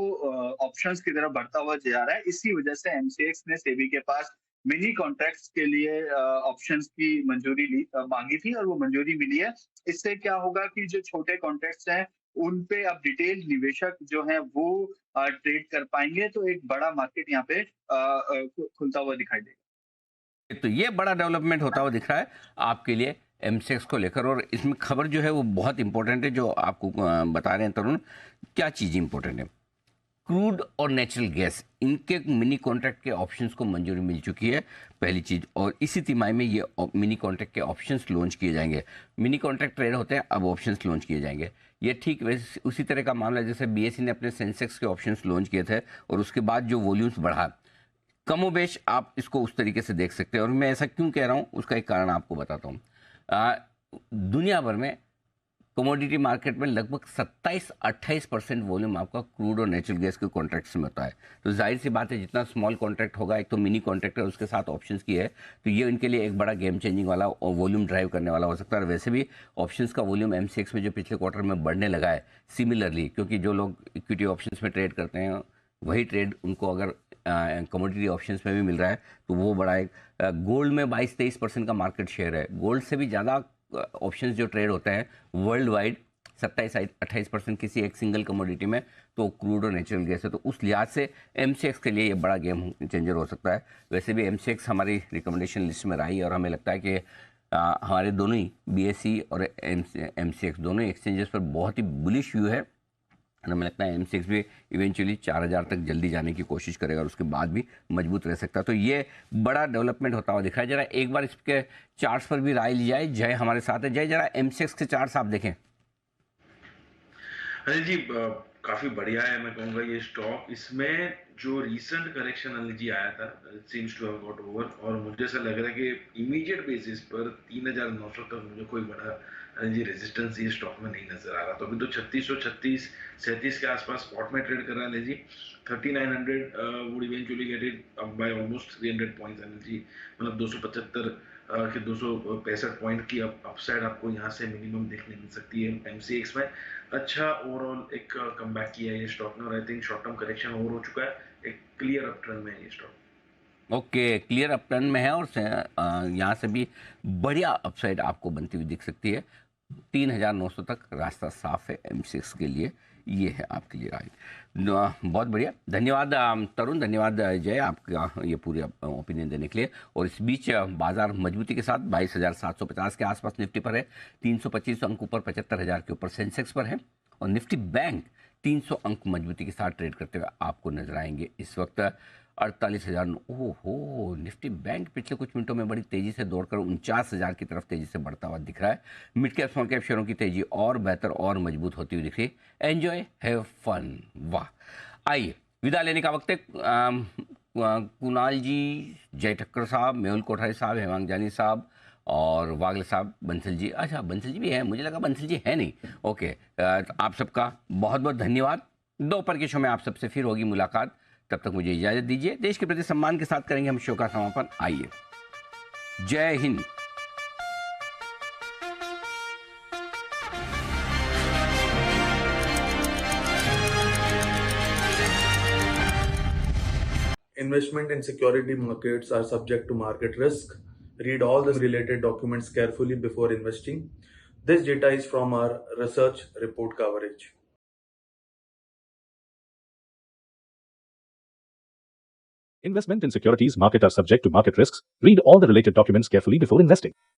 ऑप्शंस की तरफ बढ़ता हुआ जा रहा है। इसी वजह से MCX ने सेबी के पास मिनी कॉन्ट्रैक्ट्स के लिए ऑप्शंस की मंजूरी मांगी थी और वो मंजूरी मिली है। इससे क्या होगा कि जो छोटे कॉन्ट्रैक्ट्स हैं उन पे अब डिटेल निवेशक जो हैं वो ट्रेड कर पाएंगे। तो एक बड़ा मार्केट यहाँ पे खुलता हुआ दिखाई देगा। तो ये बड़ा डेवलपमेंट होता हुआ दिख रहा है आपके लिए MCX को लेकर, और इसमें खबर जो है वो बहुत इंपॉर्टेंट है जो आपको बता रहे हैं तरुण। क्या चीज़ इंपॉर्टेंट है? क्रूड और नेचुरल गैस, इनके मिनी कॉन्ट्रैक्ट के ऑप्शंस को मंजूरी मिल चुकी है, पहली चीज़। और इसी तिमाही में ये मिनी कॉन्ट्रैक्ट के ऑप्शंस लॉन्च किए जाएंगे। मिनी कॉन्ट्रैक्ट ट्रेड होते हैं, अब ऑप्शंस लॉन्च किए जाएंगे। ये ठीक वैसे उसी तरह का मामला जैसे BSE ने अपने सेंसेक्स के ऑप्शंस लॉन्च किए थे और उसके बाद जो वॉल्यूम्स बढ़ा, कमोबेश आप इसको उस तरीके से देख सकते हैं। और मैं ऐसा क्यों कह रहा हूँ उसका एक कारण आपको बताता हूँ। दुनिया भर में कमोडिटी मार्केट में लगभग 27-28% वॉल्यूम आपका क्रूड और नेचुरल गैस के कॉन्ट्रैक्ट्स में होता है। तो जाहिर सी बात है जितना स्मॉल कॉन्ट्रैक्ट होगा, एक तो मिनी कॉन्ट्रैक्ट है उसके साथ ऑप्शंस की है, तो ये इनके लिए एक बड़ा गेम चेंजिंग वाला और वॉल्यूम ड्राइव करने वाला हो सकता है। और वैसे भी ऑप्शंस का वॉल्यूम MCX में जो पिछले क्वार्टर में बढ़ने लगा है सिमिलरली, क्योंकि जो लोग इक्विटी ऑप्शंस में ट्रेड करते हैं वही ट्रेड उनको अगर कमोडिटी ऑप्शंस में भी मिल रहा है तो वो बड़ा एक गोल्ड में 22-23% का मार्केट शेयर है। गोल्ड से भी ज़्यादा ऑप्शंस जो ट्रेड होते हैं वर्ल्ड वाइड 27-28% किसी एक सिंगल कमोडिटी में, तो क्रूड और नेचुरल गैस है। तो उस लिहाज से MCX के लिए ये बड़ा गेम चेंजर हो सकता है। वैसे भी MCX हमारी रिकमेंडेशन लिस्ट में रही है और हमें लगता है कि हमारे दोनों ही BSE और MCX दोनों ही एक्सचेंजेस पर बहुत ही बुलिश व्यू है। हमें लगता है MCX भी इवेंचुअली 4000 तक जल्दी जाने की कोशिश करेगा और उसके बाद भी मजबूत रह सकता है। तो ये बड़ा डेवलपमेंट होता हुआ दिख रहा है। जरा एक बार इसके चार्ट्स पर भी राय ली जाए। जय हमारे साथ है। जय, जरा MCX के चार्ट्स आप देखें। अरे जी, काफी बढ़िया है, मैं कहूंगा ये स्टॉक। इसमें जो रीसेंट करेक्शन एनर्जी आया था, seems to have got over, और मुझे ऐसा लग रहा है कि इमीडिएट बेसिस पर 3900 तक मुझे कोई बड़ा एनर्जी रेजिस्टेंस ये स्टॉक में नहीं नजर आ रहा। तो अभी तो 3636 37 के आसपास स्पॉट में ट्रेड कर रहा है energy. 3900 would eventually get it up by almost 300 points energy, मतलब 275 के 265 पॉइंट की अपसाइड आपको यहाँ से मिनिमम देखने मिल सकती है। एमसीएक्स में अच्छा ओवरऑल एक कमबैक किया है ये स्टॉक ने, और I think short term correction over हो चुका है, एक क्लियर अप ट्रेंड में है ये stock. Okay, clear up trend में है और यहाँ से भी बढ़िया अपसाइड आपको बनती हुई दिख सकती है। 3900 तक रास्ता साफ है एम6 के लिए, ये है आपके लिए राइट। बहुत बढ़िया, धन्यवाद तरुण, धन्यवाद जय, आपका ये पूरे ओपिनियन देने के लिए। और इस बीच बाजार मजबूती के साथ 22,750 के आसपास निफ्टी पर है, 325 अंक ऊपर 75,000 के ऊपर सेंसेक्स पर है, और निफ्टी बैंक 300 अंक मजबूती के साथ ट्रेड करते हुए आपको नजर आएंगे इस वक्त 48,000। ओहो, निफ्टी बैंक पिछले कुछ मिनटों में बड़ी तेजी से दौड़कर 49,000 की तरफ तेजी से बढ़ता हुआ दिख रहा है। मिड कैप स्मॉल कैप शेयरों की तेजी और बेहतर और मजबूत होती हुई दिख रही है। एंजॉय, हैव फन, वाह। आइए विदा लेने का वक्त है। कुणाल जी, जय ठक्कर साहब, मेहुल कोठारी साहब, हेमांग जानी साहब और वागले साहब, बंसल जी, अच्छा बंसल जी भी है, मुझे लगा बंसल जी है नहीं। ओके, आप सबका बहुत बहुत धन्यवाद। दोपहर के शो में आप सबसे फिर होगी मुलाकात, तब तक मुझे इजाजत दीजिए। देश के प्रति सम्मान के साथ करेंगे हम शो का समापन। आइए, जय Hind. Investment in security markets are subject to market risk. Read all the related documents carefully before investing. This data is from our research report coverage. Investment in securities market are subject to market risks. Read all the related documents carefully before investing.